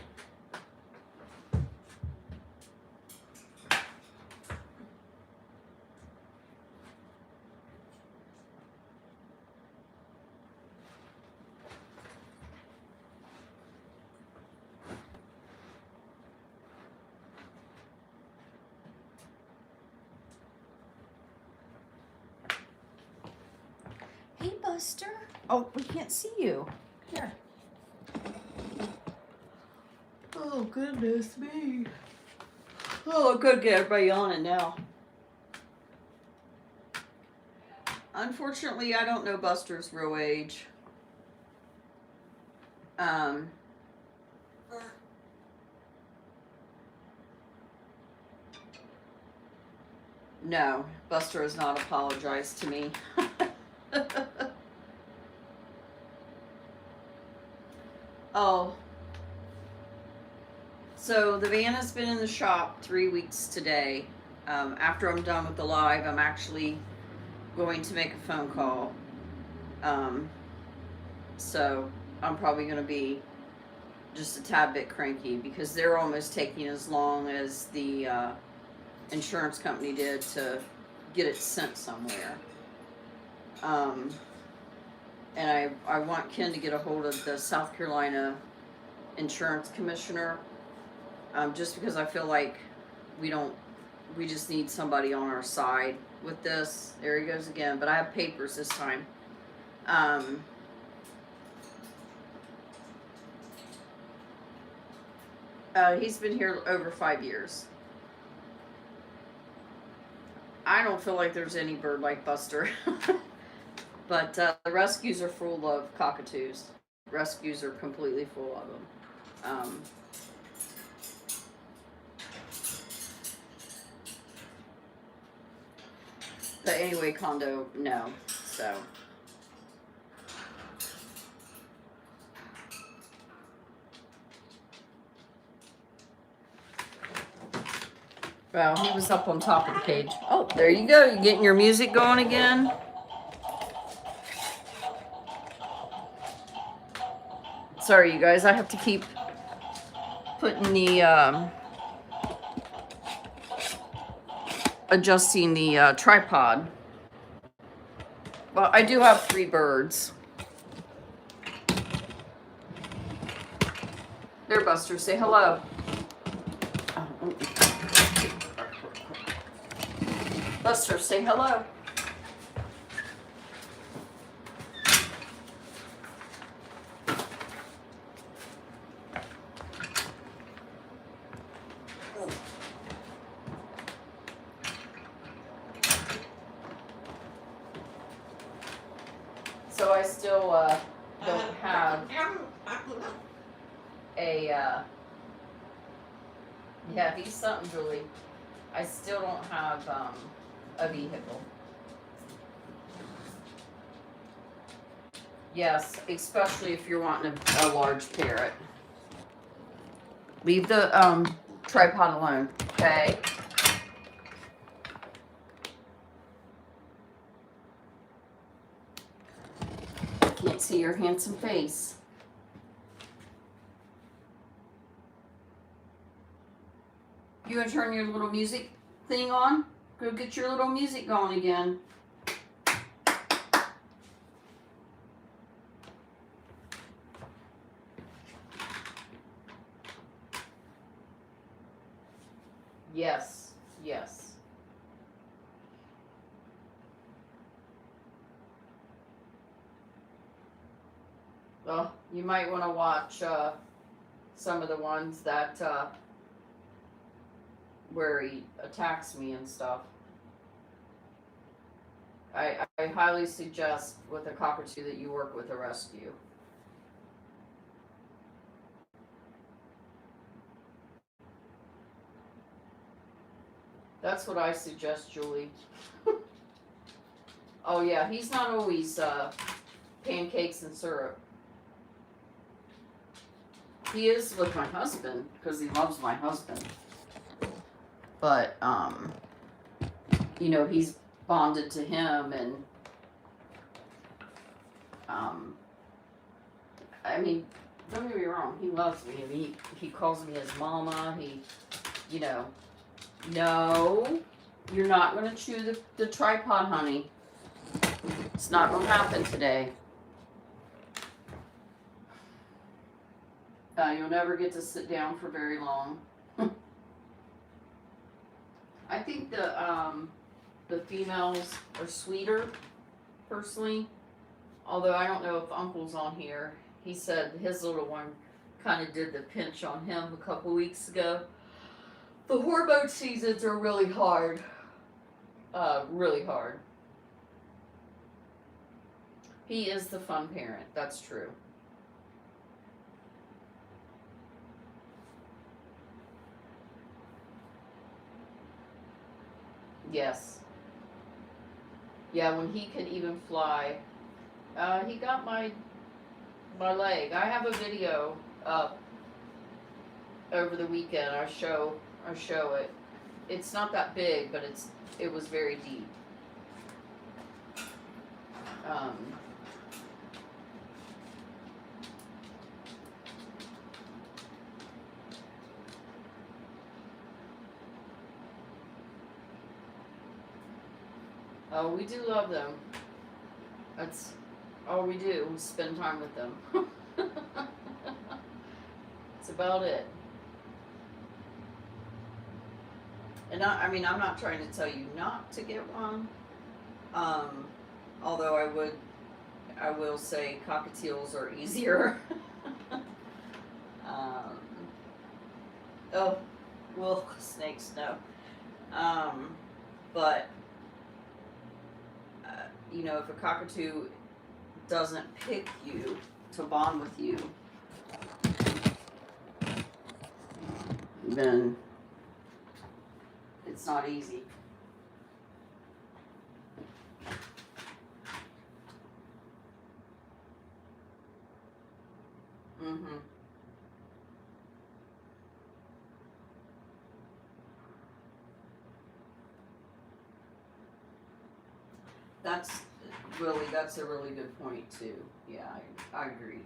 Hey, Buster. Oh, we can't see you. Here. Oh, goodness me. Oh, I gotta get everybody on it now. Unfortunately, I don't know Buster's real age. No, Buster has not apologized to me. Oh. So the van has been in the shop 3 weeks today. After I'm done with the live, I'm actually going to make a phone call. So I'm probably going to be just a tad bit cranky because they're almost taking as long as the insurance company did to get it sent somewhere. And I want Ken to get a hold of the South Carolina insurance commissioner, just because I feel like we just need somebody on our side with this. There he goes again, but I have papers this time. He's been here over 5 years. I don't feel like there's any bird like Buster. But the rescues are full of cockatoos. Rescues are completely full of them. But anyway, condo, no. So. Well, he was up on top of the cage. Oh, there you go. You getting your music going again? Sorry, you guys. I have to keep putting the adjusting the tripod. Well, I do have 3 birds. There, Buster. Say hello. Buster, say hello. So I still don't have a, yeah, he's something, Julie. I still don't have a vehicle. Yes, especially if you're wanting a large parrot. Leave the tripod alone, okay? Can't see your handsome face. You gonna turn your little music thing on? Go get your little music going again. Yes, yes. Well, you might want to watch some of the ones that where he attacks me and stuff. I highly suggest with a cockatoo that you work with a rescue. That's what I suggest, Julie. Oh yeah, he's not always pancakes and syrup. He is with my husband because he loves my husband. But you know, he's bonded to him, and I mean, don't get me wrong, he loves me. I mean, he calls me his mama. He, you know, no, you're not going to chew the tripod, honey. It's not going to happen today. You'll never get to sit down for very long. I think the females are sweeter, personally. Although I don't know if Uncle's on here. He said his little one kind of did the pinch on him a couple weeks ago. The hormone seasons are really hard. Really hard. He is the fun parent. That's true. Yes. Yeah, when he could even fly. He got my leg. I have a video up over the weekend. I show it. It's not that big, but it was very deep. Oh, we do love them. That's all we do. We spend time with them. That's about it. And I mean, I'm not trying to tell you not to get one. Although I will say cockatiels are easier. Oh, well, snakes, no. But you know, if a cockatoo doesn't pick you to bond with you, then it's not easy. Mm-hmm. That's a really good point too. Yeah, I agree.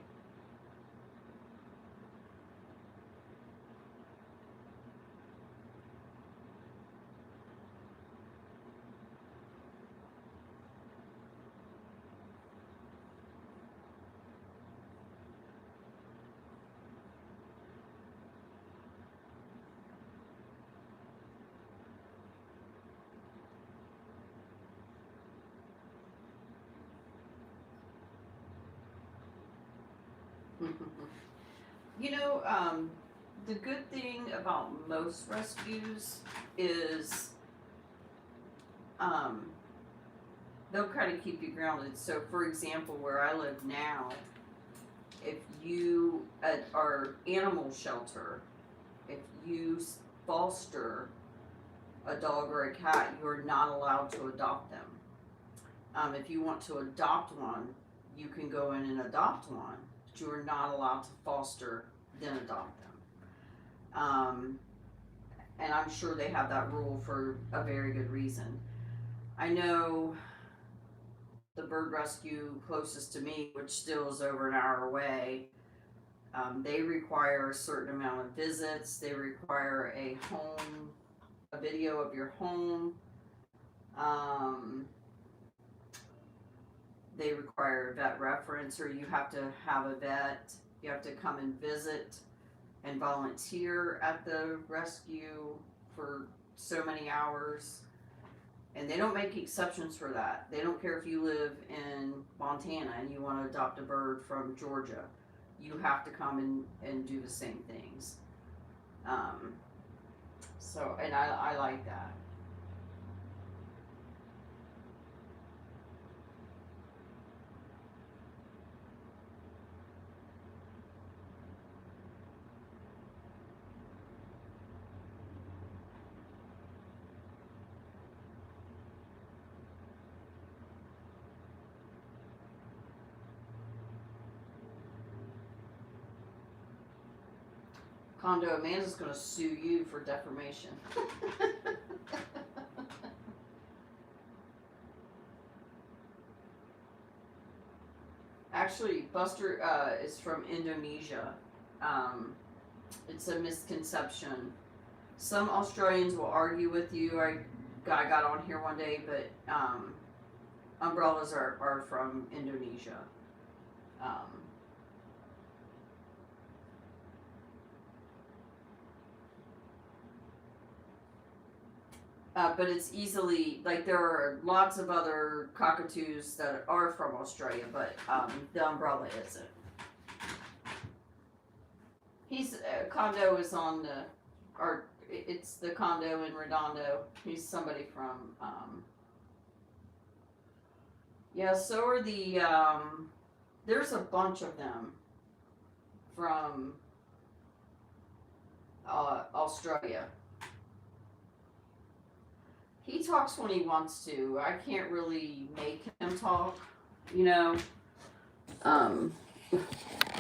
You know, the good thing about most rescues is they'll kind of keep you grounded. So, for example, where I live now, if you at our animal shelter, if you foster a dog or a cat, you're not allowed to adopt them. If you want to adopt one, you can go in and adopt one, but you are not allowed to foster, then adopt them. And I'm sure they have that rule for a very good reason. I know the bird rescue closest to me, which still is over an hour away, they require a certain amount of visits. They require a video of your home. They require a vet reference, or you have to have a vet. You have to come and visit and volunteer at the rescue for so many hours. And they don't make exceptions for that. They don't care if you live in Montana and you want to adopt a bird from Georgia. You have to come and do the same things. So, and I like that. Condo, Amanda's going to sue you for defamation. Actually, Buster is from Indonesia. It's a misconception. Some Australians will argue with you. I got on here one day, but umbrellas are from Indonesia. But it's easily, like, there are lots of other cockatoos that are from Australia, but the umbrella isn't. Condo is on it's the condo in Redondo. He's somebody from, yeah, so are there's a bunch of them from Australia. He talks when he wants to. I can't really make him talk, you know.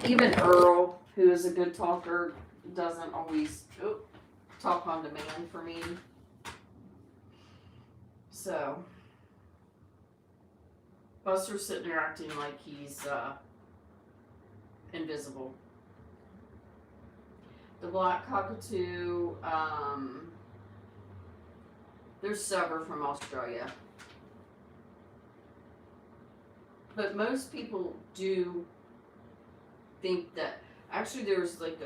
Even Earl, who is a good talker, doesn't always talk on demand for me. So, Buster's sitting there acting like he's invisible. The black cockatoo, there's several from Australia. But most people do think that, actually there's like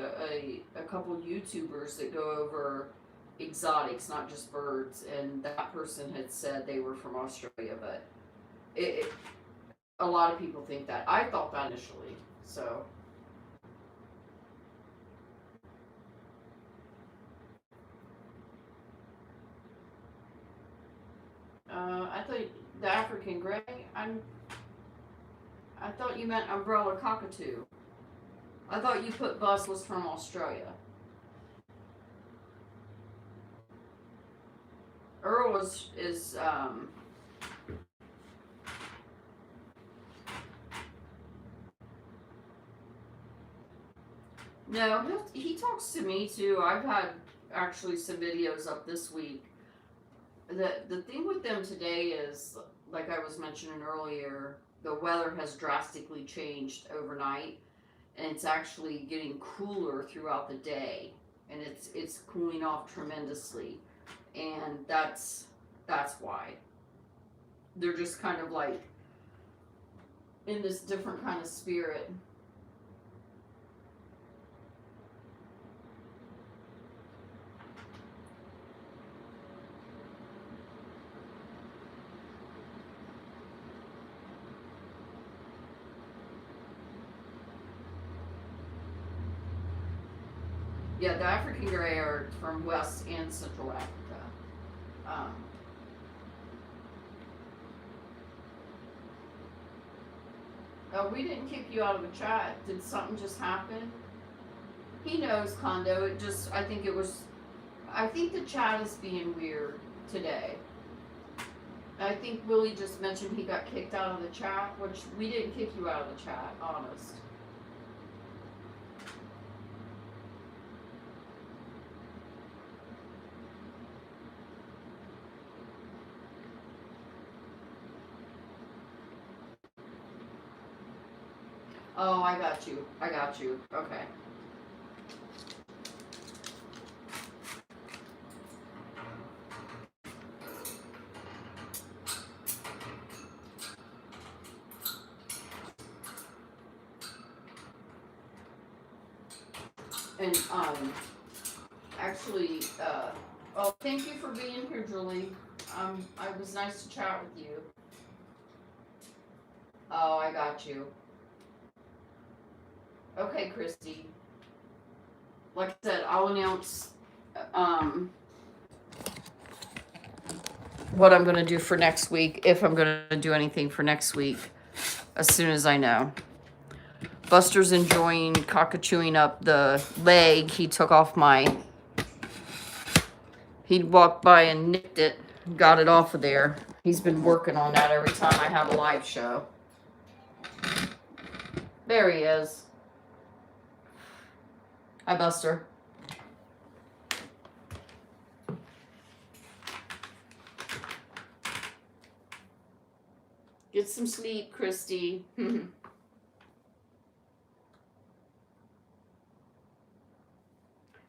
a couple YouTubers that go over exotics, not just birds, and that person had said they were from Australia, but a lot of people think that. I thought that initially, so. I thought the African gray, I thought you meant umbrella cockatoo. I thought you put Buzz was from Australia. Earl is no, he talks to me too. I've had actually some videos up this week. The thing with them today is, like I was mentioning earlier, the weather has drastically changed overnight, and it's actually getting cooler throughout the day, and it's cooling off tremendously, and that's why they're just kind of like in this different kind of spirit. Yeah, the African Grey are from West and Central Africa. Oh, we didn't kick you out of the chat. Did something just happen? He knows, Kondo. I think the chat is being weird today. I think Willie just mentioned he got kicked out of the chat, which we didn't kick you out of the chat, honest. Oh, I got you. Okay. And, actually, oh, thank you for being here, Julie. It was nice to chat with you. Oh, I got you. Okay, Christy. Like I said, I'll announce, what I'm going to do for next week, if I'm going to do anything for next week, as soon as I know. Buster's enjoying cockatooing up the leg he took off he walked by and nicked it, got it off of there. He's been working on that every time I have a live show. There he is. Hi, Buster. Get some sleep, Christy.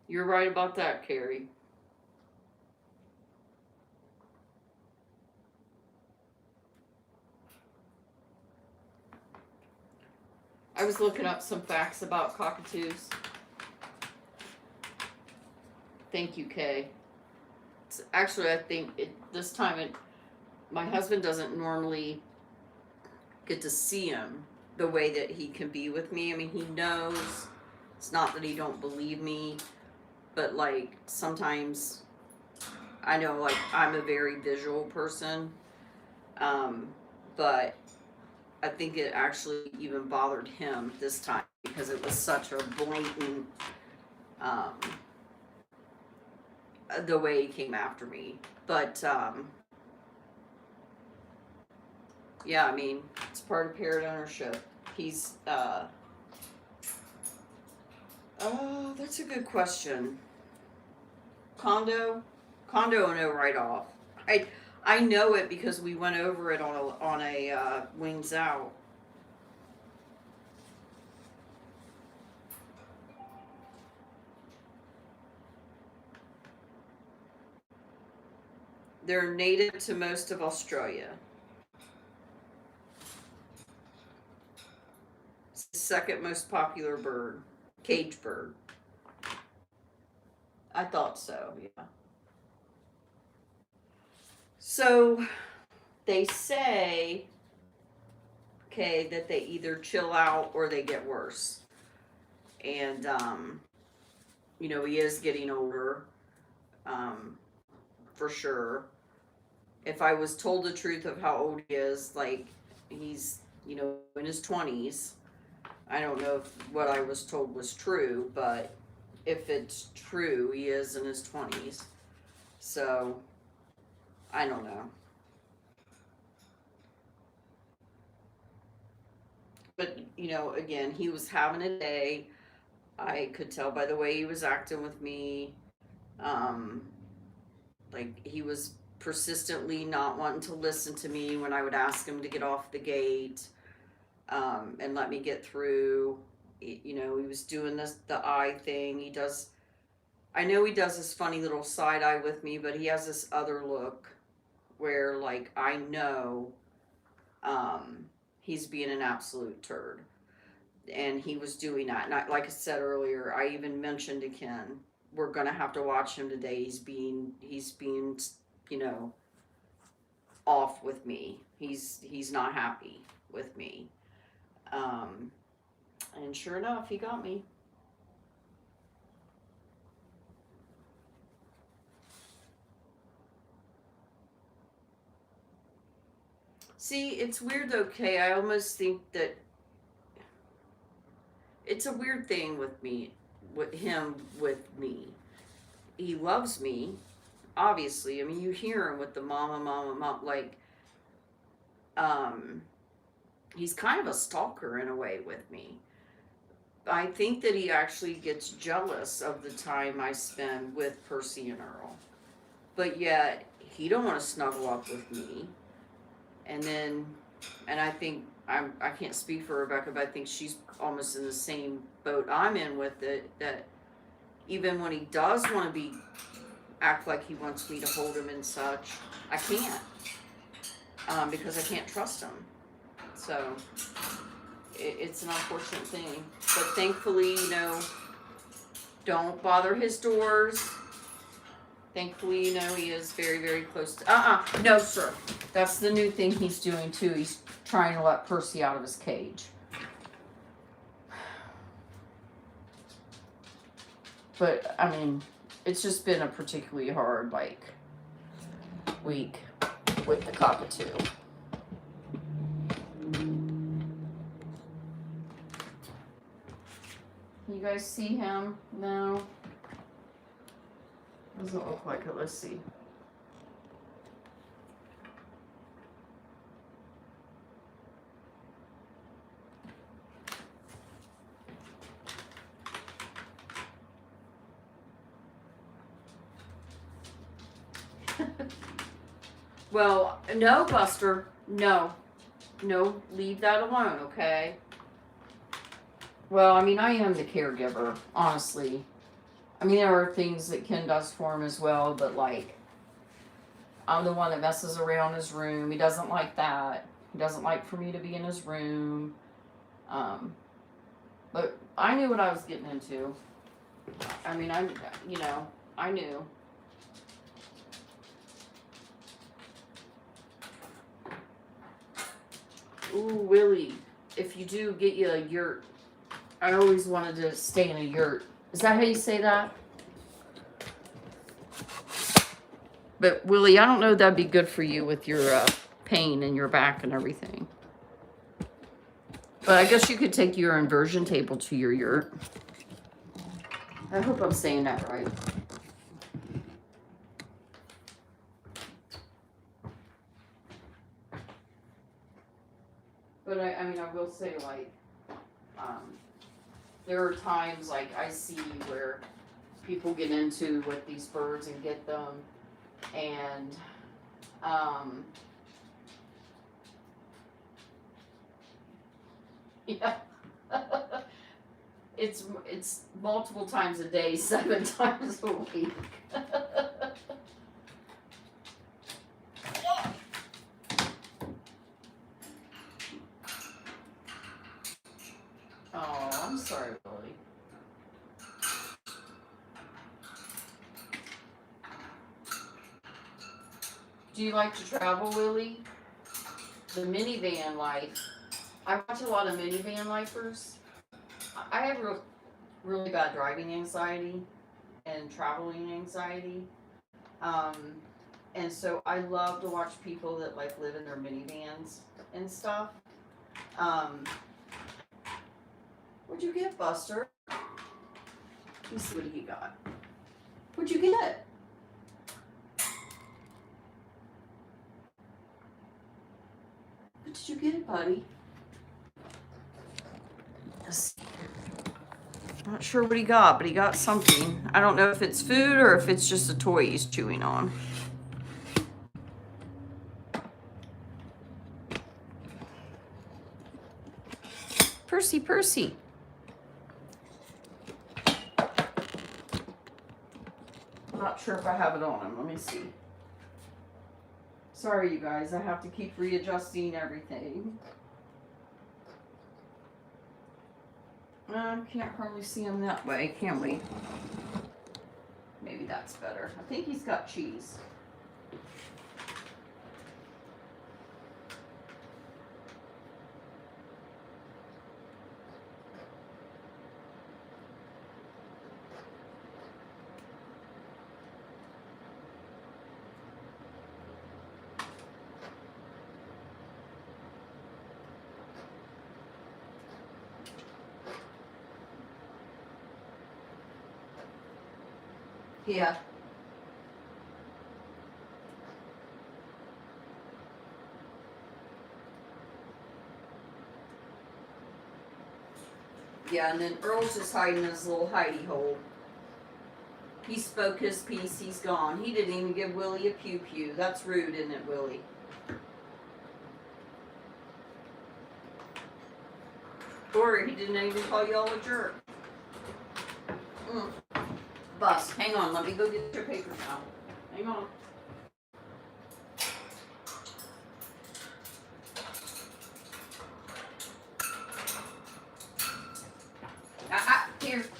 You're right about that, Carrie. I was looking up some facts about cockatoos. Thank you, Kay. Actually, I think this time my husband doesn't normally get to see him the way that he can be with me. I mean, he knows. It's not that he don't believe me, but like sometimes I know like I'm a very visual person, but I think it actually even bothered him this time because it was such a blatant the way he came after me. But yeah, I mean, it's part of parrot ownership. He's oh, that's a good question. Condo I know right off. I know it because we went over it on a Wings Out. They're native to most of Australia. It's the second most popular bird, cage bird. I thought so, yeah. So they say, okay, that they either chill out or they get worse. And, you know, he is getting older, for sure. If I was told the truth of how old he is, like, he's, you know, in his 20s, I don't know if what I was told was true, but if it's true, he is in his 20s. So, I don't know. But, you know, again, he was having a day. I could tell by the way he was acting with me. Like, he was persistently not wanting to listen to me when I would ask him to get off the gate and let me get through. You know, he was doing the eye thing. He does, I know he does this funny little side eye with me, but he has this other look where, like, I know he's being an absolute turd. And he was doing that. And like I said earlier, I even mentioned to Ken, we're gonna have to watch him today. He's being, you know, off with me. He's not happy with me. And sure enough, he got me. See, it's weird though, Kay. I almost think that it's a weird thing with me, with him, with me. He loves me, obviously. I mean, you hear him with the mama, like, he's kind of a stalker in a way with me. I think that he actually gets jealous of the time I spend with Percy and Earl. But yet, he don't want to snuggle up with me. And then, and I think, I can't speak for Rebecca, but I think she's almost in the same boat I'm in with it, that even when he does want to act like he wants me to hold him and such, I can't. Because I can't trust him. So, it's an unfortunate thing. But thankfully, you know, don't bother his doors. Thankfully, you know, he is very, very close to... No, sir. That's the new thing he's doing, too. He's trying to let Percy out of his cage. But, I mean, it's just been a particularly hard, like, week with the cockatoo. You guys see him? No. Doesn't look like it. Let's see. Well, no, Buster. No. No, leave that alone, okay? Well, I mean, I am the caregiver, honestly. I mean, there are things that Ken does for him as well, but like, I'm the one that messes around his room. He doesn't like that. He doesn't like for me to be in his room. But I knew what I was getting into. I mean, I knew. Ooh, Willie, if you do get you a yurt, I always wanted to stay in a yurt. Is that how you say that? But Willie, I don't know if that'd be good for you with your pain in your back and everything. But I guess you could take your inversion table to your yurt. I hope I'm saying that right. But I mean, I will say, like, there are times, like, I see where people get into with these birds and get them, and, yeah. It's multiple times a day, 7 times a week. Oh, I'm sorry, Willie. Do you like to travel, Willie? The minivan life. I watch a lot of minivan lifers. I have really bad driving anxiety and traveling anxiety. And so I love to watch people that like live in their minivans and stuff. What'd you get, Buster? Let me see what he got. What'd you get? What did you get, buddy? I'm not sure what he got, but he got something. I don't know if it's food or if it's just a toy he's chewing on. Percy, Percy. I'm not sure if I have it on him. Let me see. Sorry, you guys. I have to keep readjusting everything. Can't hardly see him that way, can we? Maybe that's better. I think he's got cheese. Yeah. Yeah, and then Earl's just hiding in his little hidey hole. He spoke his piece, he's gone. He didn't even give Willie a pew-pew. That's rude, isn't it, Willie? Or he didn't even call y'all a jerk. Bus, hang on, let me go get your paper towel. Hang on.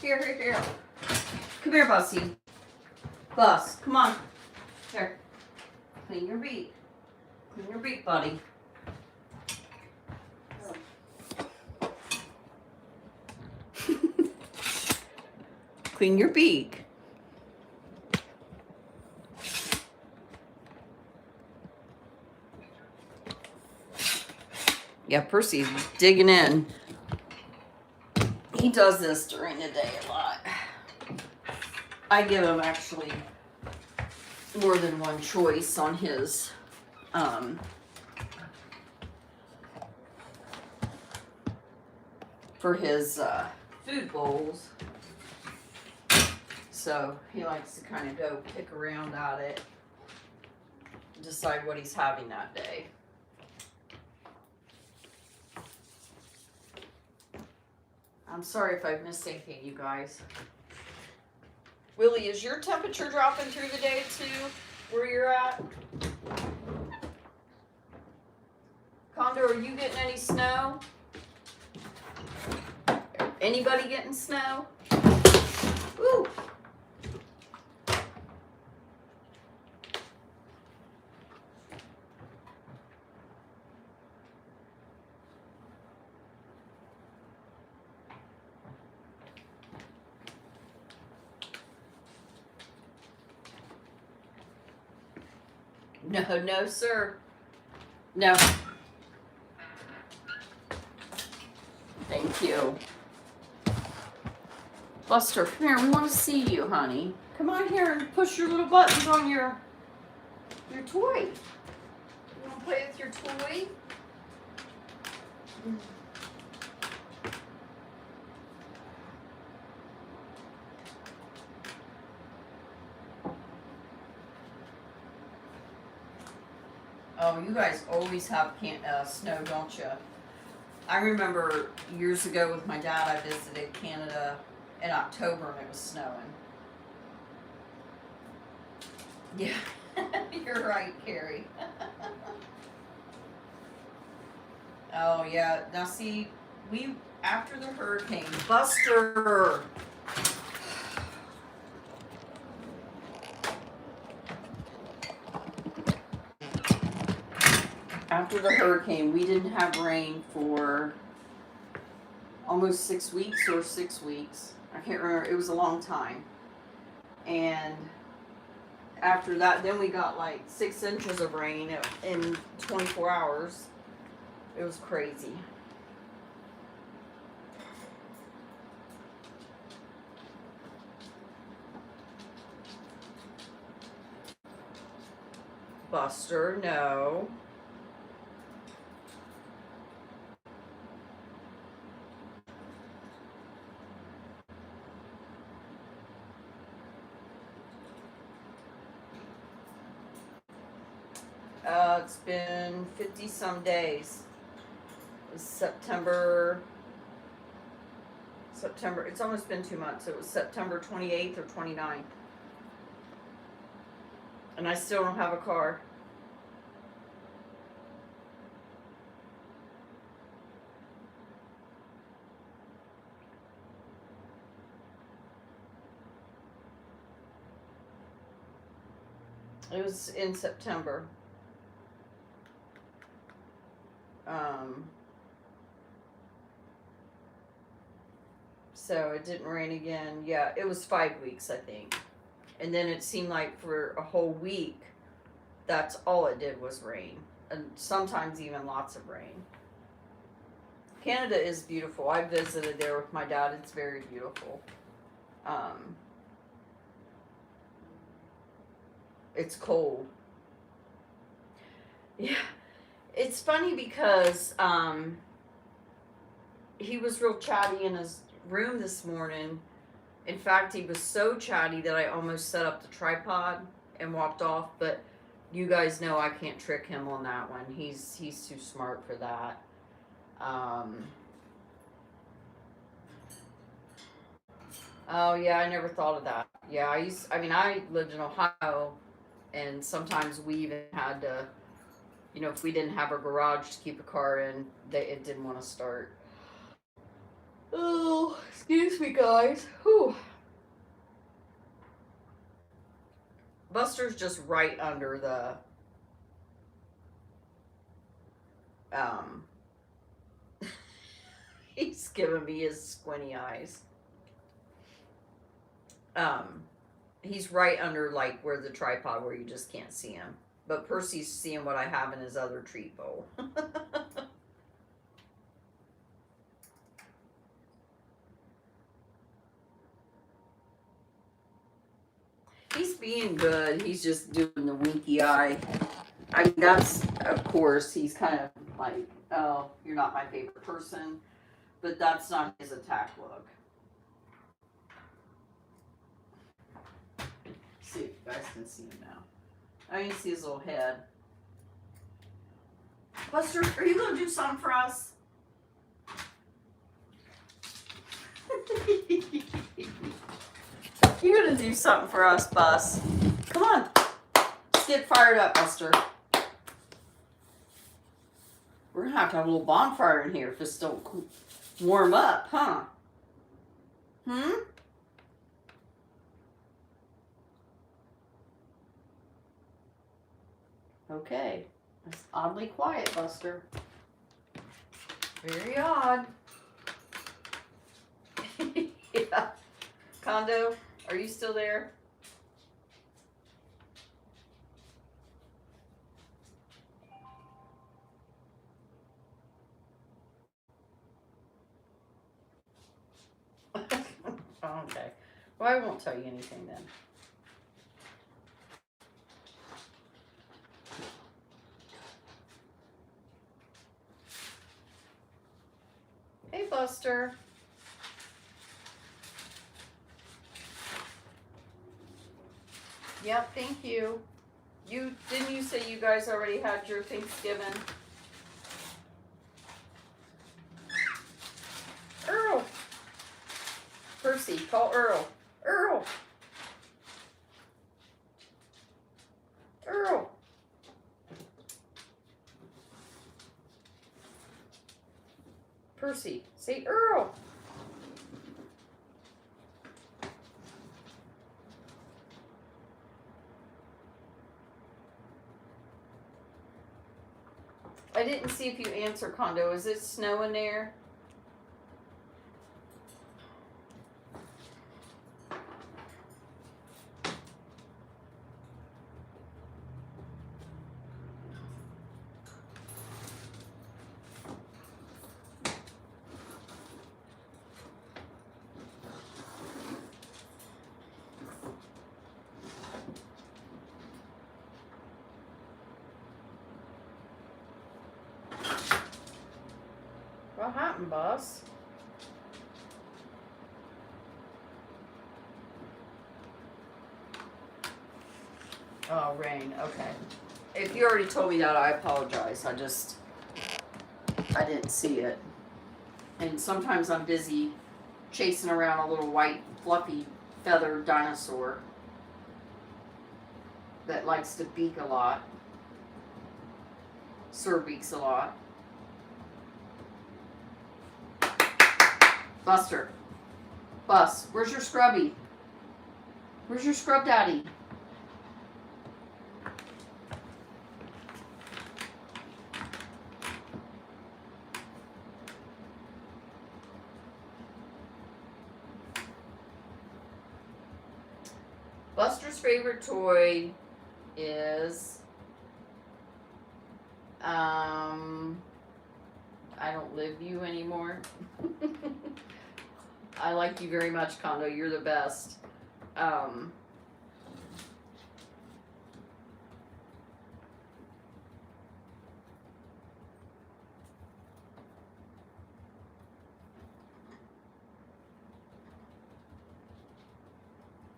Here. Come here, Bussy. Bus, come on. Here. Clean your beak. Clean your beak, buddy. Clean your beak. Yeah, Percy's digging in. He does this during the day a lot. I give him actually more than one choice on his for his food bowls. So he likes to kind of go pick around at it, decide what he's having that day. I'm sorry if I've missed anything, you guys. Willie, is your temperature dropping through the day too, where you're at? Condor, are you getting any snow? Anybody getting snow? Ooh. No, no, sir. No. Thank you. Buster, come here. We want to see you, honey. Come on here and push your little buttons on your toy. You want to play with your toy? Oh, you guys always have snow, don't you? I remember years ago with my dad, I visited Canada in October and it was snowing. Yeah, you're right, Carrie. Oh, yeah. Now, see, after the hurricane, Buster! After the hurricane, we didn't have rain for almost 6 weeks or 6 weeks. I can't remember. It was a long time. And after that, then we got like 6 inches of rain in 24 hours. It was crazy. Buster, no. It's been 50 some days. It's September, it's almost been 2 months. It was September 28th or 29th. And I still don't have a car. It was in September. So it didn't rain again. Yeah, it was 5 weeks, I think. And then it seemed like for a whole week, that's all it did was rain. And sometimes even lots of rain. Canada is beautiful. I visited there with my dad. It's very beautiful. It's cold. Yeah. It's funny because he was real chatty in his room this morning. In fact, he was so chatty that I almost set up the tripod and walked off. But you guys know I can't trick him on that one. He's too smart for that. Oh yeah, I never thought of that. Yeah, I lived in Ohio, and sometimes we even had to, if we didn't have a garage to keep a car in, it didn't want to start. Oh, excuse me, guys. Whew. Buster's just right under the he's giving me his squinty eyes. He's right under like where the tripod where you just can't see him. But Percy's seeing what I have in his other treat bowl. He's being good. He's just doing the winky eye. I mean, that's, of course, he's kind of like, oh, you're not my favorite person. But that's not his attack look. See if you guys can see him now. I can see his little head. Buster, are you going to do something for us? You're gonna do something for us, Bus. Come on. Let's get fired up, Buster. We're gonna have to have a little bonfire in here if this don't warm up, huh? Okay. That's oddly quiet, Buster. Very odd. Yeah. Condo, are you still there? Okay. Well, I won't tell you anything then. Hey, Buster. Yep, thank you. Didn't you say you guys already had your Thanksgiving? Earl. Percy, call Earl. Earl. Earl. Percy, say Earl. I didn't see if you answer, Condo. Is it snowing there? What happened, boss? Oh, rain. Okay. If you already told me that, I apologize. I didn't see it. And sometimes I'm busy chasing around a little white, fluffy, feathered dinosaur that likes to beak a lot. Sir beaks a lot. Buster. Bus, where's your scrubby? Where's your scrub daddy? Buster's favorite toy is I don't live you anymore. I like you very much, Condo. You're the best.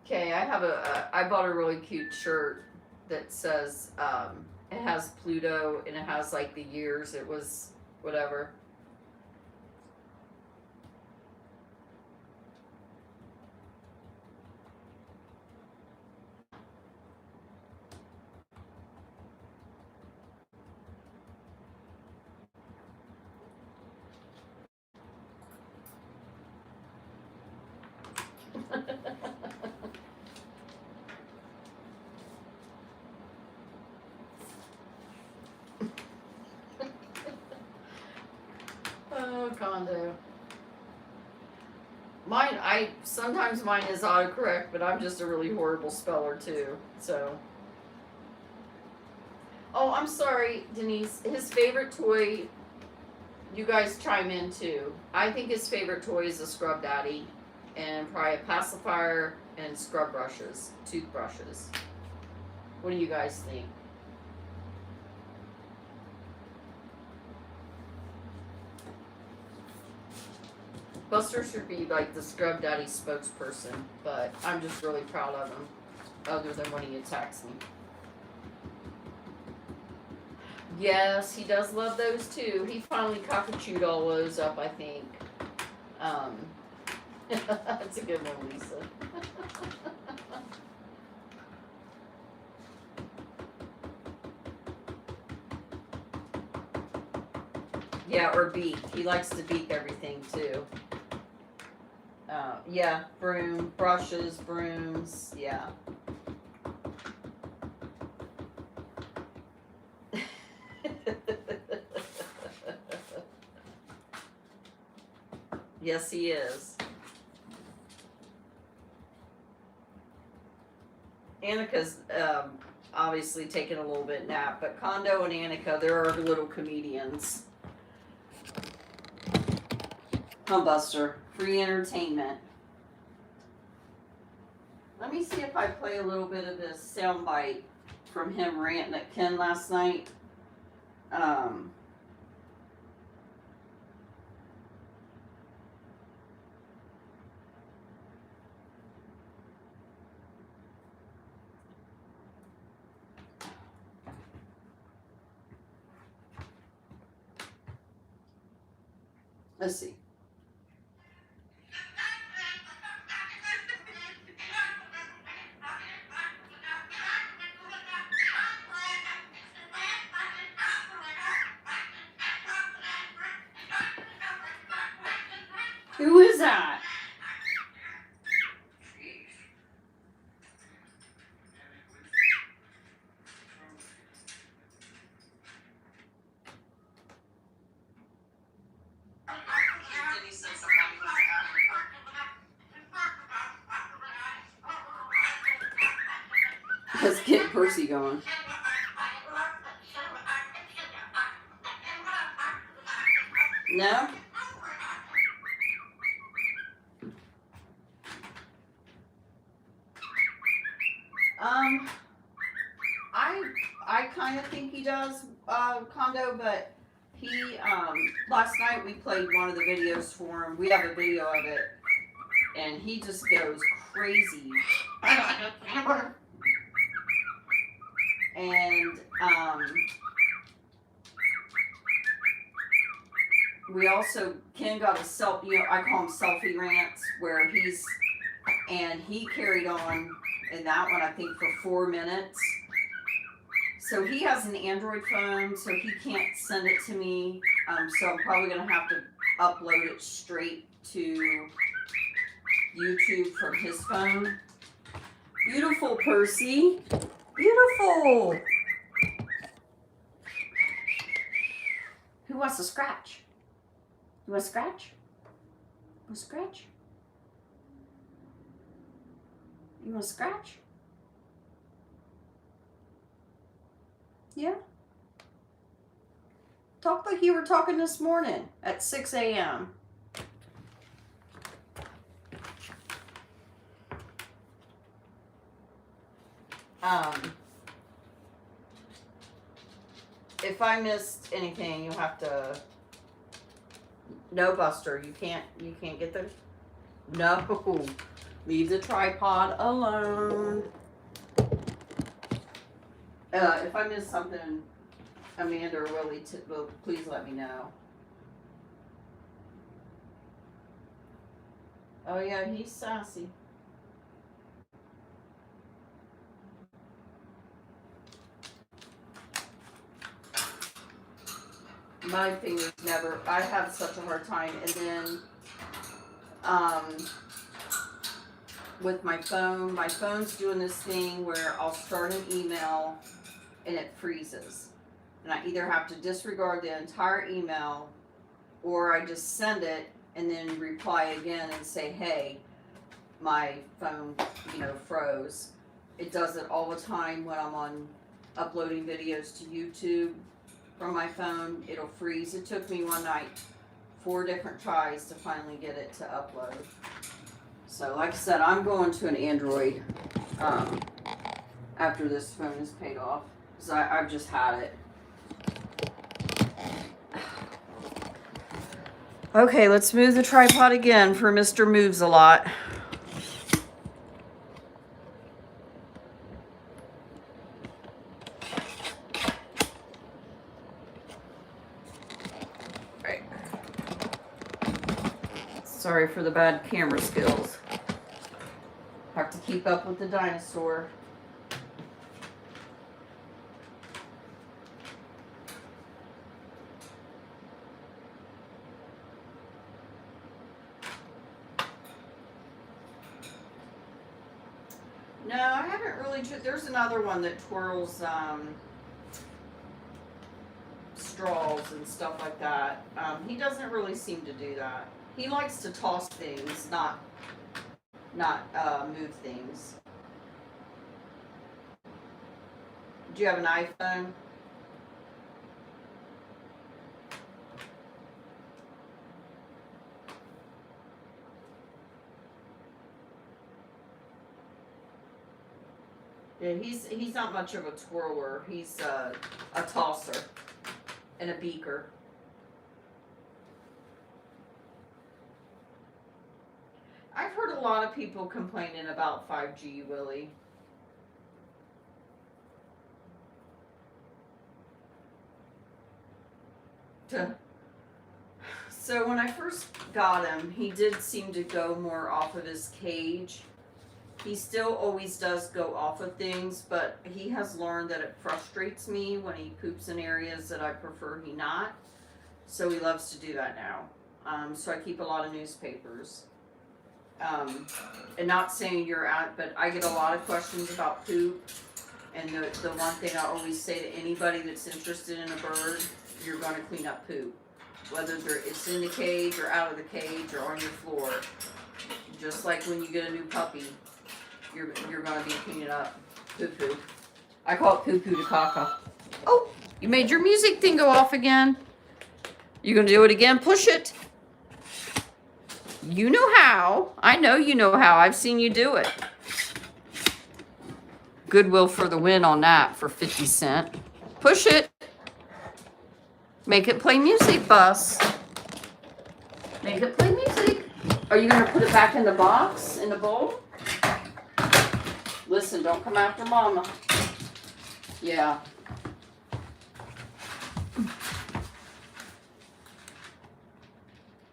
Okay, I bought a really cute shirt that says, it has Pluto and it has like the years it was, whatever. Oh, Condo. Sometimes mine is autocorrect, but I'm just a really horrible speller too, so. Oh, I'm sorry, Denise. His favorite toy, you guys chime in too. I think his favorite toy is a scrub daddy and probably a pacifier and scrub brushes, toothbrushes. What do you guys think? Buster should be like the scrub daddy spokesperson, but I'm just really proud of him, other than when he attacks me. Yes, he does love those too. He finally cockatooed all those up, I think. That's a good one, Lisa. Yeah, or beak. He likes to beak everything too. Yeah, broom, brushes, brooms, yeah. Yes, he is. Annika's obviously taking a little bit nap, but Kondo and Annika, they're our little comedians. Huh, Buster? Free entertainment. Let me see if I play a little bit of this soundbite from him ranting at Ken last night. Let's see. Who is that? Let's get Percy going. No? I kind of think he does, Kondo, but he, last night we played one of the videos for him. We have a video of it, and he just goes crazy. And, we also, Ken got a I call him selfie rants, where he carried on in that one, I think, for 4 minutes. So he has an Android phone, so he can't send it to me. So I'm probably going to have to upload it straight to YouTube from his phone. Beautiful, Percy. Beautiful. Who wants to scratch? You want to scratch? You want to scratch? You want to scratch? Yeah? Talk like you were talking this morning at 6 a.m. If I missed anything, you'll have to... No, Buster, you can't get those? No. Leave the tripod alone. If I miss something, Amanda or Willie, please let me know. Oh yeah, he's sassy. My fingers never, I have such a hard time. And then, with my phone's doing this thing where I'll start an email and it freezes. And I either have to disregard the entire email, or I just send it and then reply again and say, hey, my phone, froze. It does it all the time when I'm uploading videos to YouTube from my phone. It'll freeze. It took me one night 4 different tries to finally get it to upload. So like I said, I'm going to an Android after this phone is paid off, because I've just had it. Okay, let's move the tripod again for Mr. Moves a Lot. Right. Sorry for the bad camera skills. Have to keep up with the dinosaur. haven't really. There's another one that twirls straws and stuff like that. He doesn't really seem to do that. He likes to toss things, not move things. Do you have an iPhone? Yeah, he's not much of a twirler. He's a tosser and a beaker. I've heard a lot of people complaining about 5G, Willie. So when I first got him, he did seem to go more off of his cage. He still always does go off of things, but he has learned that it frustrates me when he poops in areas that I prefer he not. So he loves to do that now. So I keep a lot of newspapers. And not saying you're out, but I get a lot of questions about poop. And the one thing I always say to anybody that's interested in a bird, you're going to clean up poop. Whether it's in the cage or out of the cage or on your floor. Just like when you get a new puppy, you're going to be cleaning up poo-poo. I call it poo-poo to caca. Oh, you made your music thing go off again. You going to do it again? Push it. You know how. I know you know how. I've seen you do it. Goodwill for the win on that for 50 cents. Push it. Make it play music, Bus. Make it play music. Are you going to put it back in the box, in the bowl? Listen, don't come after Mama. Yeah.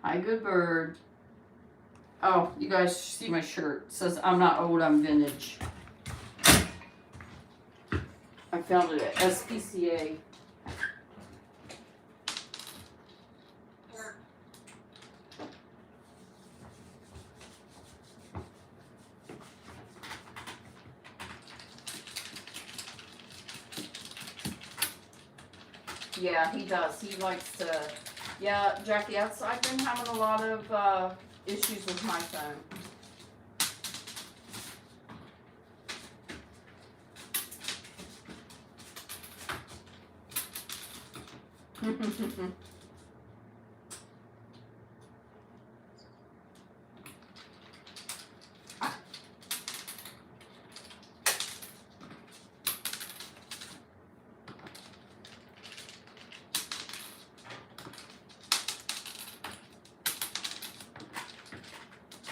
Hi, good bird. Oh, you guys see my shirt. It says, I'm not old, I'm vintage. I found it at SPCA. Yeah, he does. He likes to. Yeah, Jackie, I've been having a lot of issues with my phone.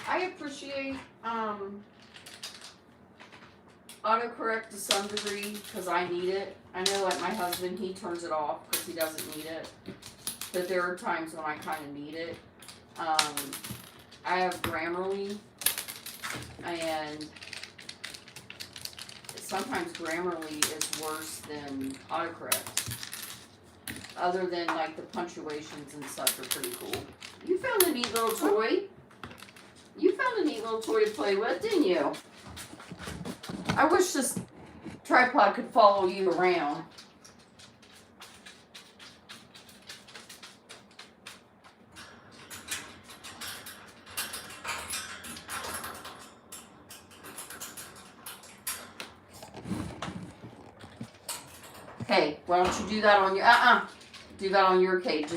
I appreciate autocorrect to some degree because I need it. I know, like my husband, he turns it off because he doesn't need it. But there are times when I kind of need it. I have Grammarly, and sometimes Grammarly is worse than autocorrect. Other than like the punctuations and such are pretty cool. You found a neat little toy. You found a neat little toy to play with, didn't you? I wish this tripod could follow you around. Hey, why don't you do that on your, do that on your cage.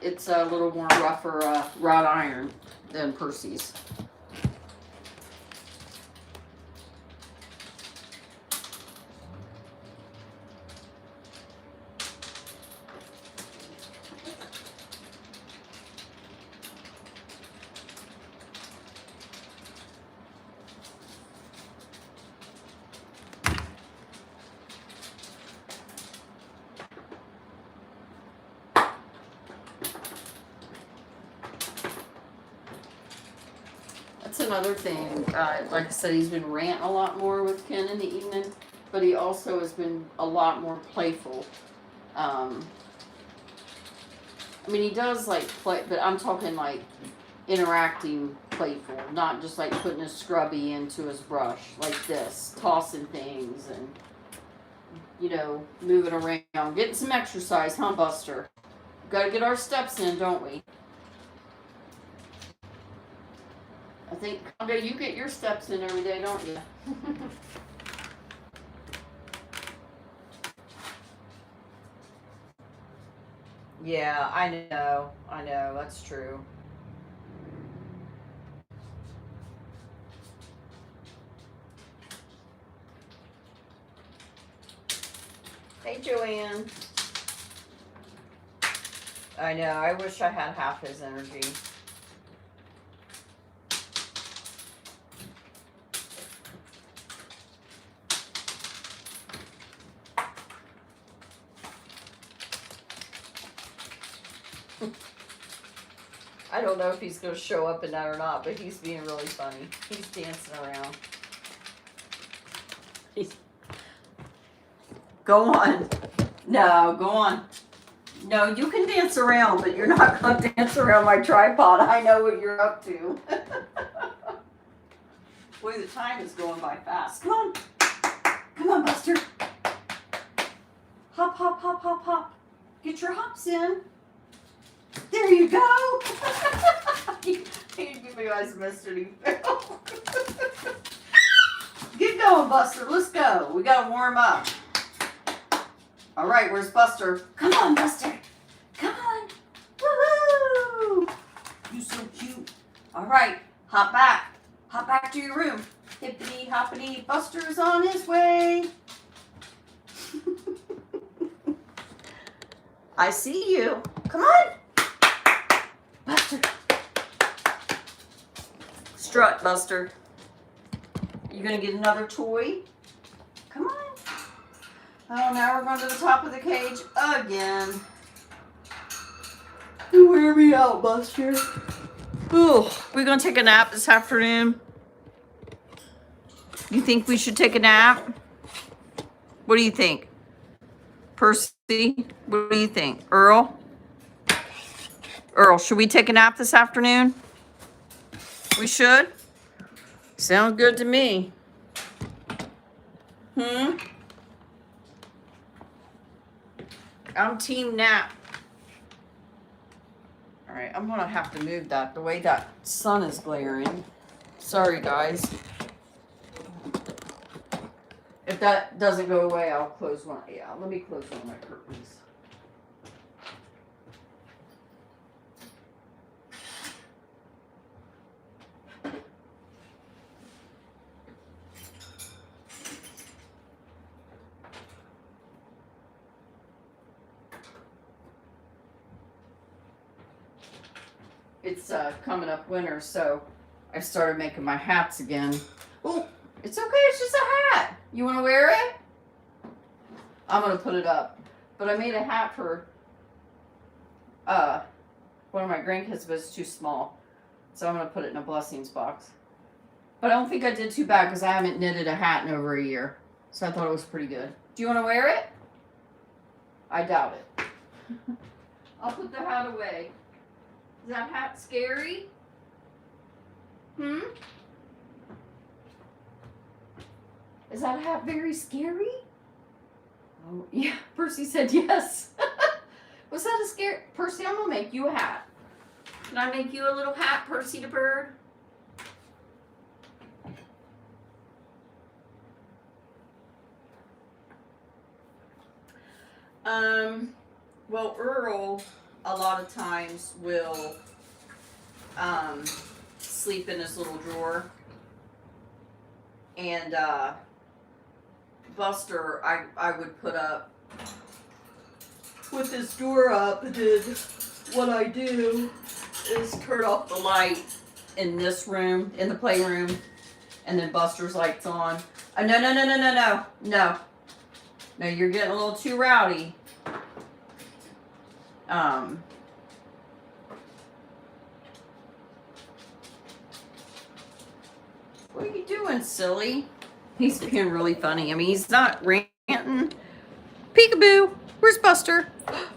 It's a little more rougher wrought iron than Percy's. That's another thing. Like I said, he's been ranting a lot more with Ken in the evening, but he also has been a lot more playful. I mean, he does like play, but I'm talking like interacting playful, not just like putting a scrubby into his brush like this, tossing things and, you know, moving around, getting some exercise, huh, Buster? Gotta get our steps in, don't we? I think, Conda, you get your steps in every day, don't you? Yeah, I know, that's true. Hey, Joanne. I know, I wish I had half his energy. I don't know if he's going to show up in that or not, but he's being really funny. He's dancing around. Go on. No, go on. No, you can dance around, but you're not going to dance around my tripod. I know what you're up to. Boy, the time is going by fast. Come on. Come on, Buster. Hop, hop, hop, hop, hop. Get your hops in. There you go. You guys missed it. Get going, Buster. Let's go. We got to warm up. All right, where's Buster? Come on, Buster. Come on. Woohoo! You so cute. All right, hop back. Hop back to your room. Hippity hoppity, Buster's on his way. I see you. Come on. Buster. Strut, Buster. You gonna get another toy? Come on. Oh, now we're going to the top of the cage again. You wear me out, Buster. Ooh, we gonna take a nap this afternoon? You think we should take a nap? What do you think? Percy, what do you think? Earl? Earl, should we take a nap this afternoon? We should? Sounds good to me. I'm team nap. All right, I'm gonna have to move that the way that sun is glaring. Sorry, guys. If that doesn't go away, I'll close one. Yeah, let me close one of my curtains. It's coming up winter, so I started making my hats again. Oh, it's okay, it's just a hat. You want to wear it? I'm going to put it up. But I made a hat for one of my grandkids, but it's too small. So I'm going to put it in a blessings box. But I don't think I did too bad because I haven't knitted a hat in over a year. So I thought it was pretty good. Do you want to wear it? I doubt it. I'll put the hat away. Is that hat scary? Is that hat very scary? Oh, yeah. Percy said yes. Was that a scare? Percy, I'm going to make you a hat. Can I make you a little hat, Percy the bird? Well, Earl a lot of times will sleep in his little drawer. And Buster, I would put up with his door up, and then what I do is turn off the light in this room, in the playroom, and then Buster's light's on. No, you're getting a little too rowdy. What are you doing, silly? He's being really funny. I mean, he's not ranting. Peekaboo, where's Buster?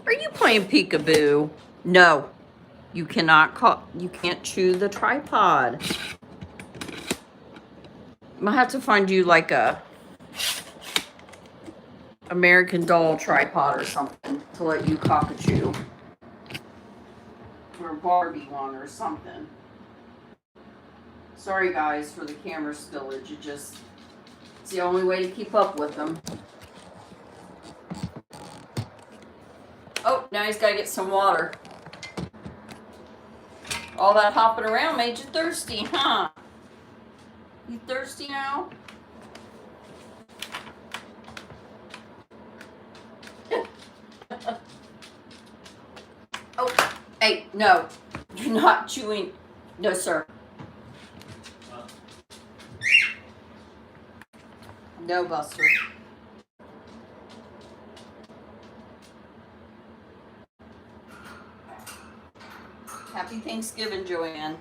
Are you playing peekaboo? No. You can't chew the tripod. I'm gonna have to find you like a American Doll tripod or something to let you cockatoo. Or a Barbie one or something. Sorry guys for the camera spillage. It's the only way to keep up with them. Oh, now he's gotta get some water. All that hopping around made you thirsty, huh? You thirsty now? Oh, hey, no. You're not chewing. No, sir. No, Buster. Happy Thanksgiving, Joanne.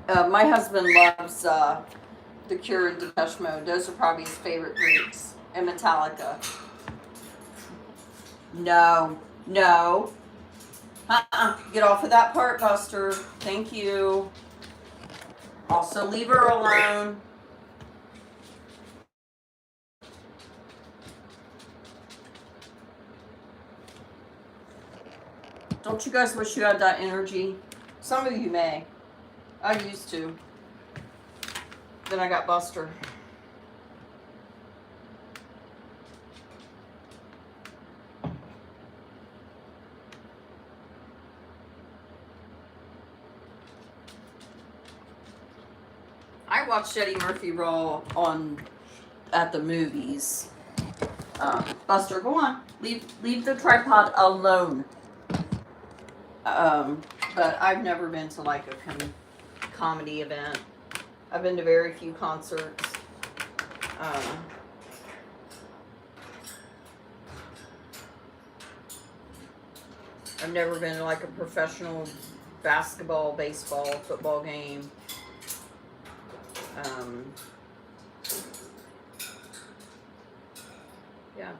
My husband loves The Cure and Depeche Mode. Those are probably his favorite groups. And Metallica. No. No. Get off of that part, Buster. Thank you. Also, leave her alone. Don't you guys wish you had that energy? Some of you may. I used to. Then I got Buster. I watched Eddie Murphy Raw at the movies. Buster, go on. Leave the tripod alone. But I've never been to like a comedy event. I've been to very few concerts. I've never been to like a professional basketball, baseball, football game. Yeah.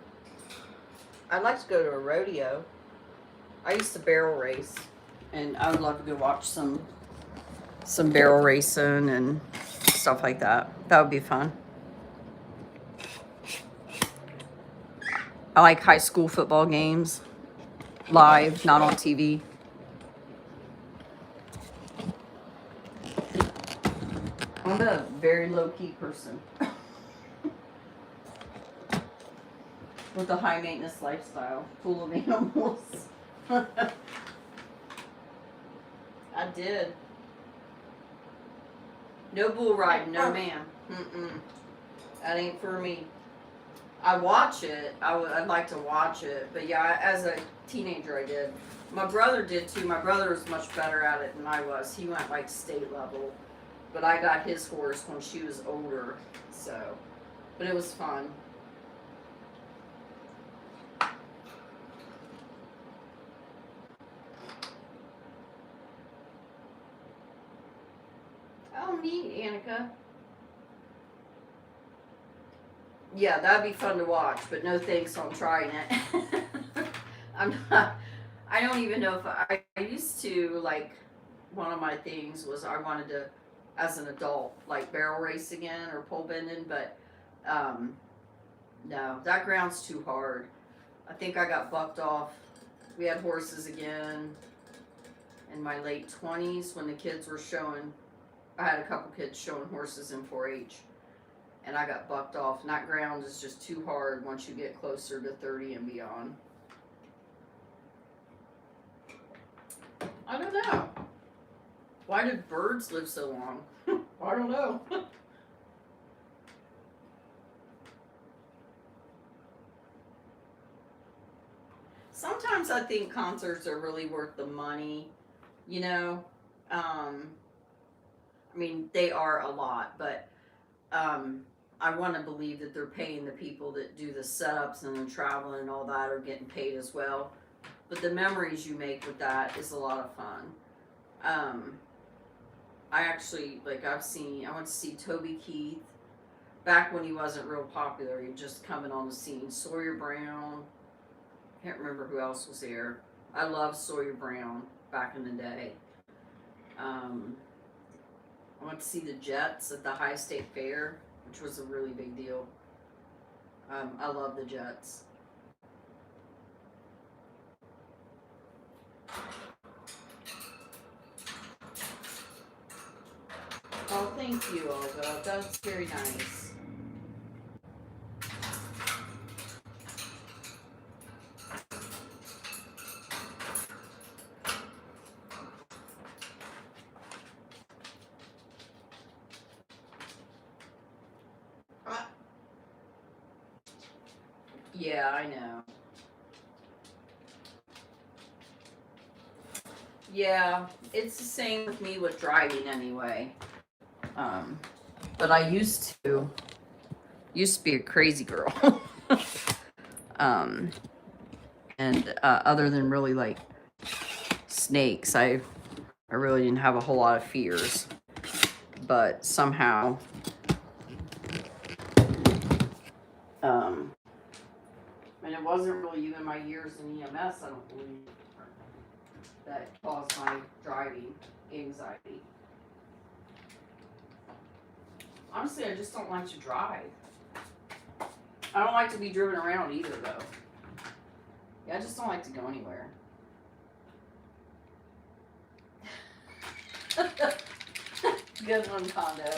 I'd like to go to a rodeo. I used to barrel race, and I would love to go watch some barrel racing and stuff like that. That would be fun. I like high school football games, live, not on TV. I'm a very low-key person with a high-maintenance lifestyle, full of animals. I did. No bull riding, no ma'am. That ain't for me. I watch it. I'd like to watch it, but yeah, as a teenager I did. My brother did too. My brother was much better at it than I was. He went like state level, but I got his horse when she was older. So, but it was fun. Oh, neat, Annika. Yeah, that'd be fun to watch, but no thanks on trying it. I don't even know if I used to, like, one of my things was I wanted to, as an adult, like barrel race again or pole bending, but no, that ground's too hard. I think I got bucked off. We had horses again in my late 20s when the kids were showing. I had a couple kids showing horses in 4-H, and I got bucked off. And that ground is just too hard once you get closer to 30 and beyond. I don't know. Why did birds live so long? I don't know. Sometimes I think concerts are really worth the money, you know. I mean, they are a lot, but I want to believe that they're paying the people that do the setups and the traveling and all that are getting paid as well. But the memories you make with that is a lot of fun. I actually, like, I went to see Toby Keith back when he wasn't real popular. He just coming on the scene. Sawyer Brown. Can't remember who else was there. I love Sawyer Brown back in the day. I went to see the Jets at the High State Fair, which was a really big deal. I love the Jets. Oh, thank you, Olga. That's very nice. Yeah, I know. Yeah, it's the same with me with driving anyway. But I used to be a crazy girl. And other than really like snakes, I really didn't have a whole lot of fears. But somehow, and it wasn't really even my years in EMS, I don't believe, that caused my driving anxiety. Honestly, I just don't like to drive. I don't like to be driven around either, though. Yeah, I just don't like to go anywhere. Good one, Condo.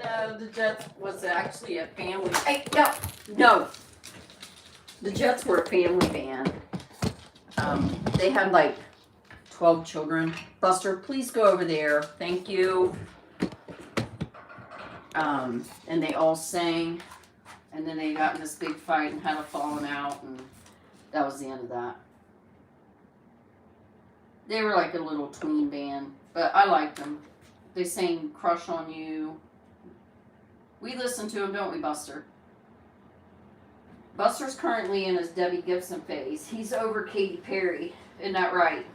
No, the Jets was actually a family. Hey, no. The Jets were a family band. They had like 12 children. Buster, please go over there. Thank you. And they all sang. And then they got in this big fight and had a falling out. And that was the end of that. They were like a little tween band. But I liked them. They sang Crush on You. We listen to them, don't we, Buster? Buster's currently in his Debbie Gibson phase. He's over Katy Perry. Isn't that right?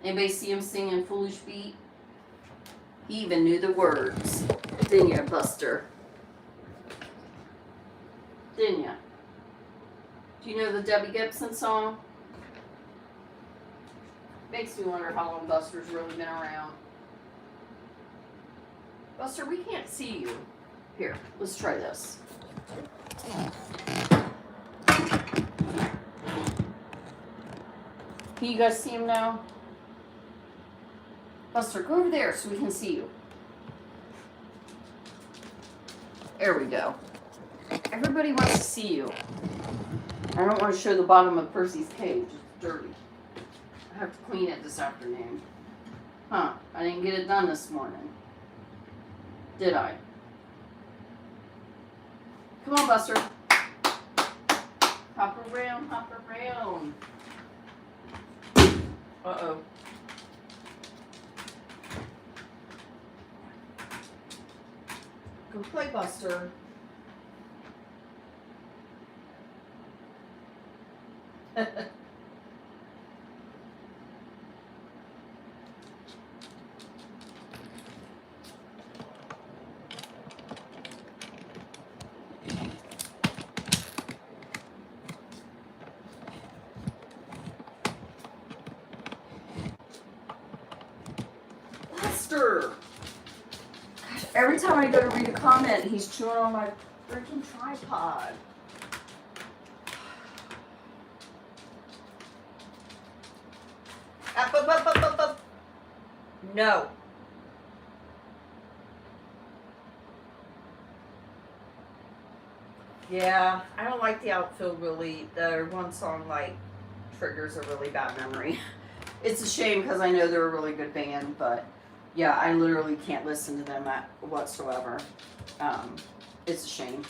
Anybody see him singing Foolish Beat? He even knew the words. Didn't you, Buster? Didn't you? Do you know the Debbie Gibson song? Makes me wonder how long Buster's really been around. Buster, we can't see you. Here, let's try this. Can you guys see him now? Buster, go over there so we can see you. There we go. Everybody wants to see you. I don't want to show the bottom of Percy's cage. It's dirty. I have to clean it this afternoon. Huh, I didn't get it done this morning. Did I? Come on, Buster. Hop around, hop around. Uh-oh. Go play, Buster. Buster! Gosh, every time I go to read a comment, he's chewing on my freaking tripod. Up. No. Yeah, I don't like the outfield really. The one song like triggers a really bad memory. It's a shame because I know they're a really good band, but yeah, I literally can't listen to them whatsoever. It's a shame.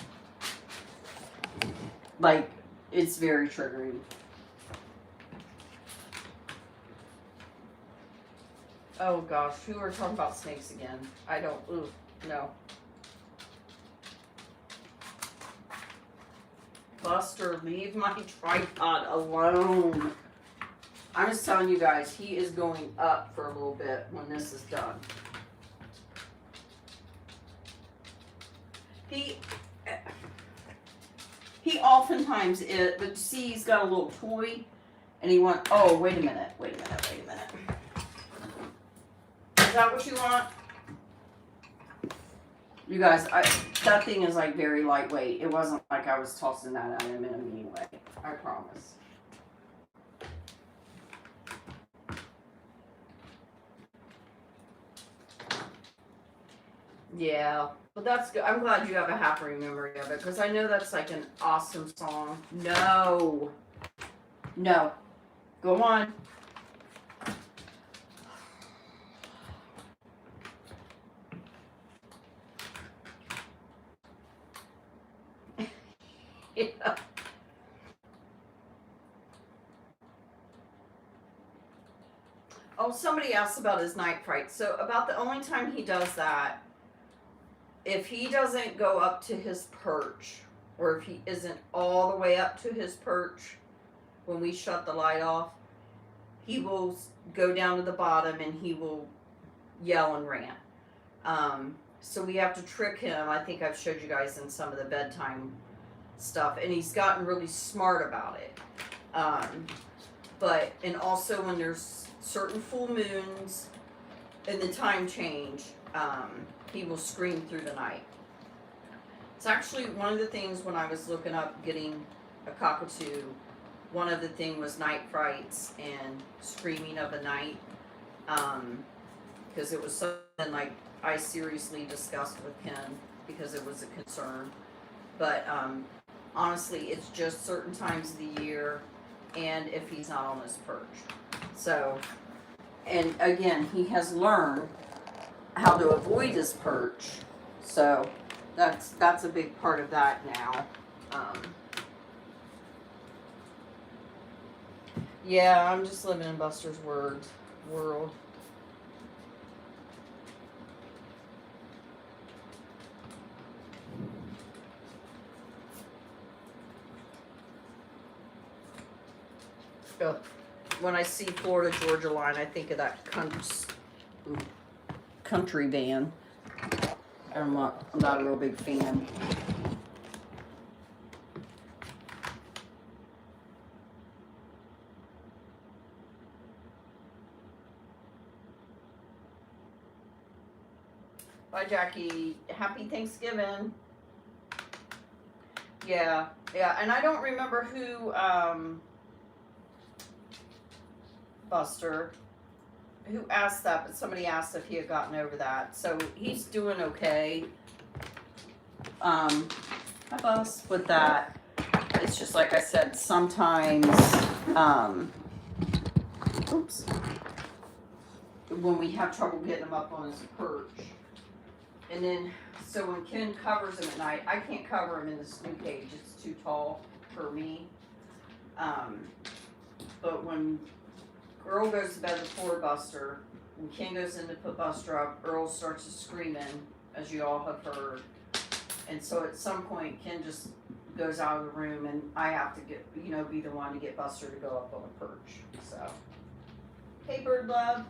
Like, it's very triggering. Oh gosh, who are talking about snakes again? I don't, no. Buster, leave my tripod alone. I'm just telling you guys, he is going up for a little bit when this is done. He He oftentimes is, but see, he's got a little toy, and he wants. Oh, wait a minute. Is that what you want? You guys, that thing is like very lightweight. It wasn't like I was tossing that at him in a mean way. I promise. Yeah, but that's good. I'm glad you have a happy memory of it, because I know that's like an awesome song. No. Go on. Yeah. Oh, somebody asked about his night fright. So about the only time he does that, if he doesn't go up to his perch, or if he isn't all the way up to his perch when we shut the light off, he will go down to the bottom and he will yell and rant. So we have to trick him. I think I've showed you guys in some of the bedtime stuff, and he's gotten really smart about it. And also when there's certain full moons and the time change, he will scream through the night. It's actually one of the things when I was looking up getting a cockatoo, one of the things was night frights and screaming of the night, because it was something like I seriously discussed with Ken because it was a concern. But honestly, it's just certain times of the year and if he's not on his perch. So, and again, he has learned how to avoid his perch. So that's a big part of that now. Yeah, I'm just living in Buster's world. When I see Florida Georgia line, I think of that country band. I'm not a real big fan. Bye, Jackie. Happy Thanksgiving. Yeah, and I don't remember who, Buster, who asked that, but somebody asked if he had gotten over that. So he's doing okay. Hi, Bus, with that. It's just like I said, sometimes, oops, when we have trouble getting him up on his perch. And then, so when Ken covers him at night, I can't cover him in this new cage. It's too tall for me. But when Earl goes to bed before Buster, when Ken goes in to put Buster up, Earl starts screaming, as you all have heard. And so at some point, Ken just goes out of the room, and I have to get, be the one to get Buster to go up on a perch. So, hey, Bird Love.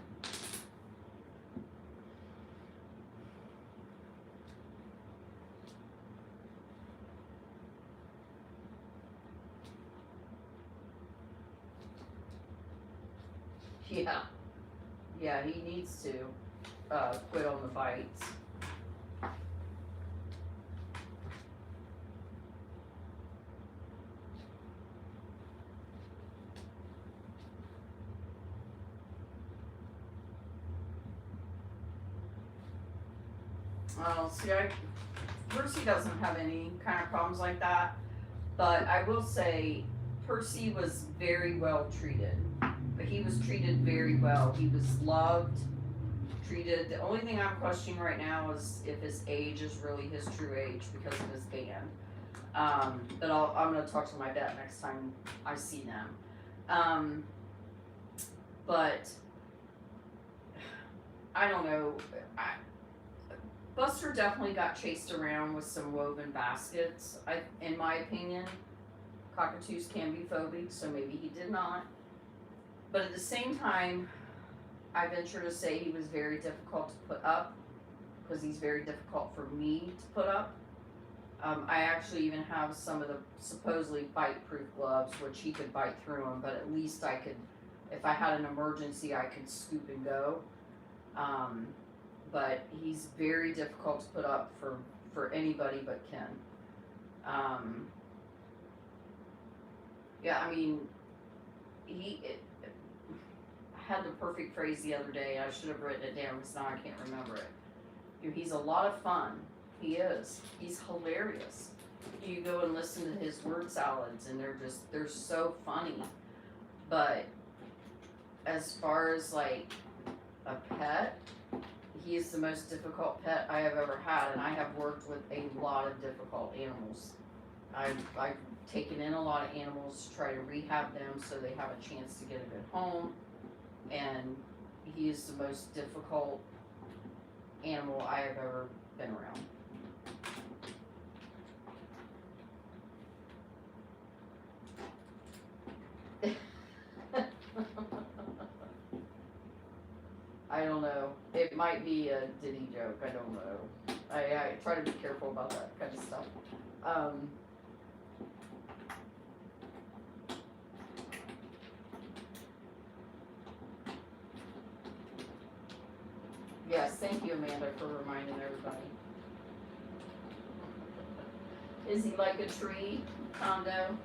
Yeah, he needs to quit on the bites. Well, see, Percy doesn't have any kind of problems like that, but I will say Percy was very well treated. But he was treated very well. He was loved, treated. The only thing I'm questioning right now is if his age is really his true age because of his band. But I'm going to talk to my vet next time I see them. But I don't know. Buster definitely got chased around with some woven baskets. In my opinion, cockatoos can be phobic, so maybe he did not. But at the same time, I venture to say he was very difficult to put up because he's very difficult for me to put up. I actually even have some of the supposedly bite-proof gloves, which he could bite through them, but at least I could, if I had an emergency, I could scoop and go. But he's very difficult to put up for anybody but Ken. Yeah, I mean, I had the perfect phrase the other day. I should have written it down because now I can't remember it. He's a lot of fun. He is. He's hilarious. You go and listen to his word salads and they're so funny. But as far as like a pet, he is the most difficult pet I have ever had, and I have worked with a lot of difficult animals. I've taken in a lot of animals to try to rehab them so they have a chance to get a good home, and he is the most difficult animal I have ever been around. I don't know. It might be a Diddy joke. I don't know. I try to be careful about that kind of stuff. Yes, thank you, Amanda, for reminding everybody. Is he like a tree condo?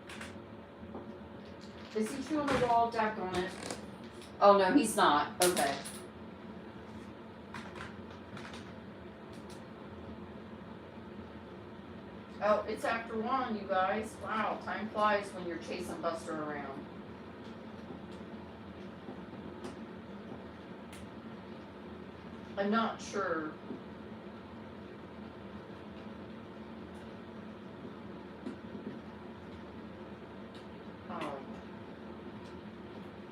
Is he chewing the wall? Daggone it. Oh, no, he's not. Okay. Oh, it's after 1, you guys. Wow, time flies when you're chasing Buster around. I'm not sure.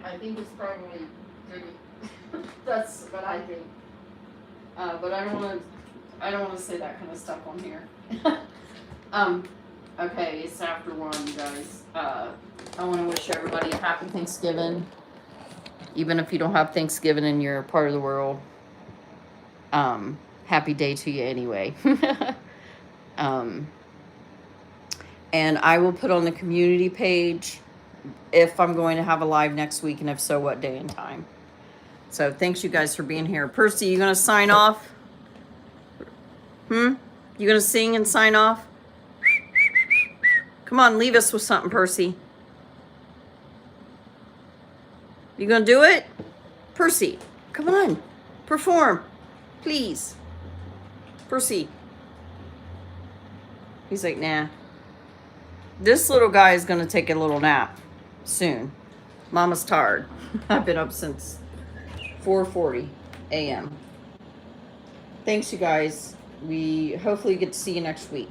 I think it's probably that's what I think. But I don't want to say that kind of stuff on here. Okay, it's after 1, you guys. I want to wish everybody a happy Thanksgiving. Even if you don't have Thanksgiving in your part of the world. Happy day to you anyway. And I will put on the community page if I'm going to have a live next week, and if so, what day and time. So thanks you guys for being here. Percy, you gonna sign off? You gonna sing and sign off? Come on, leave us with something, Percy. You gonna do it? Percy, come on. Perform, please. Percy. He's like, nah. This little guy is gonna take a little nap soon. Mama's tired. I've been up since 4:40 a.m. Thanks, you guys. We hopefully get to see you next week.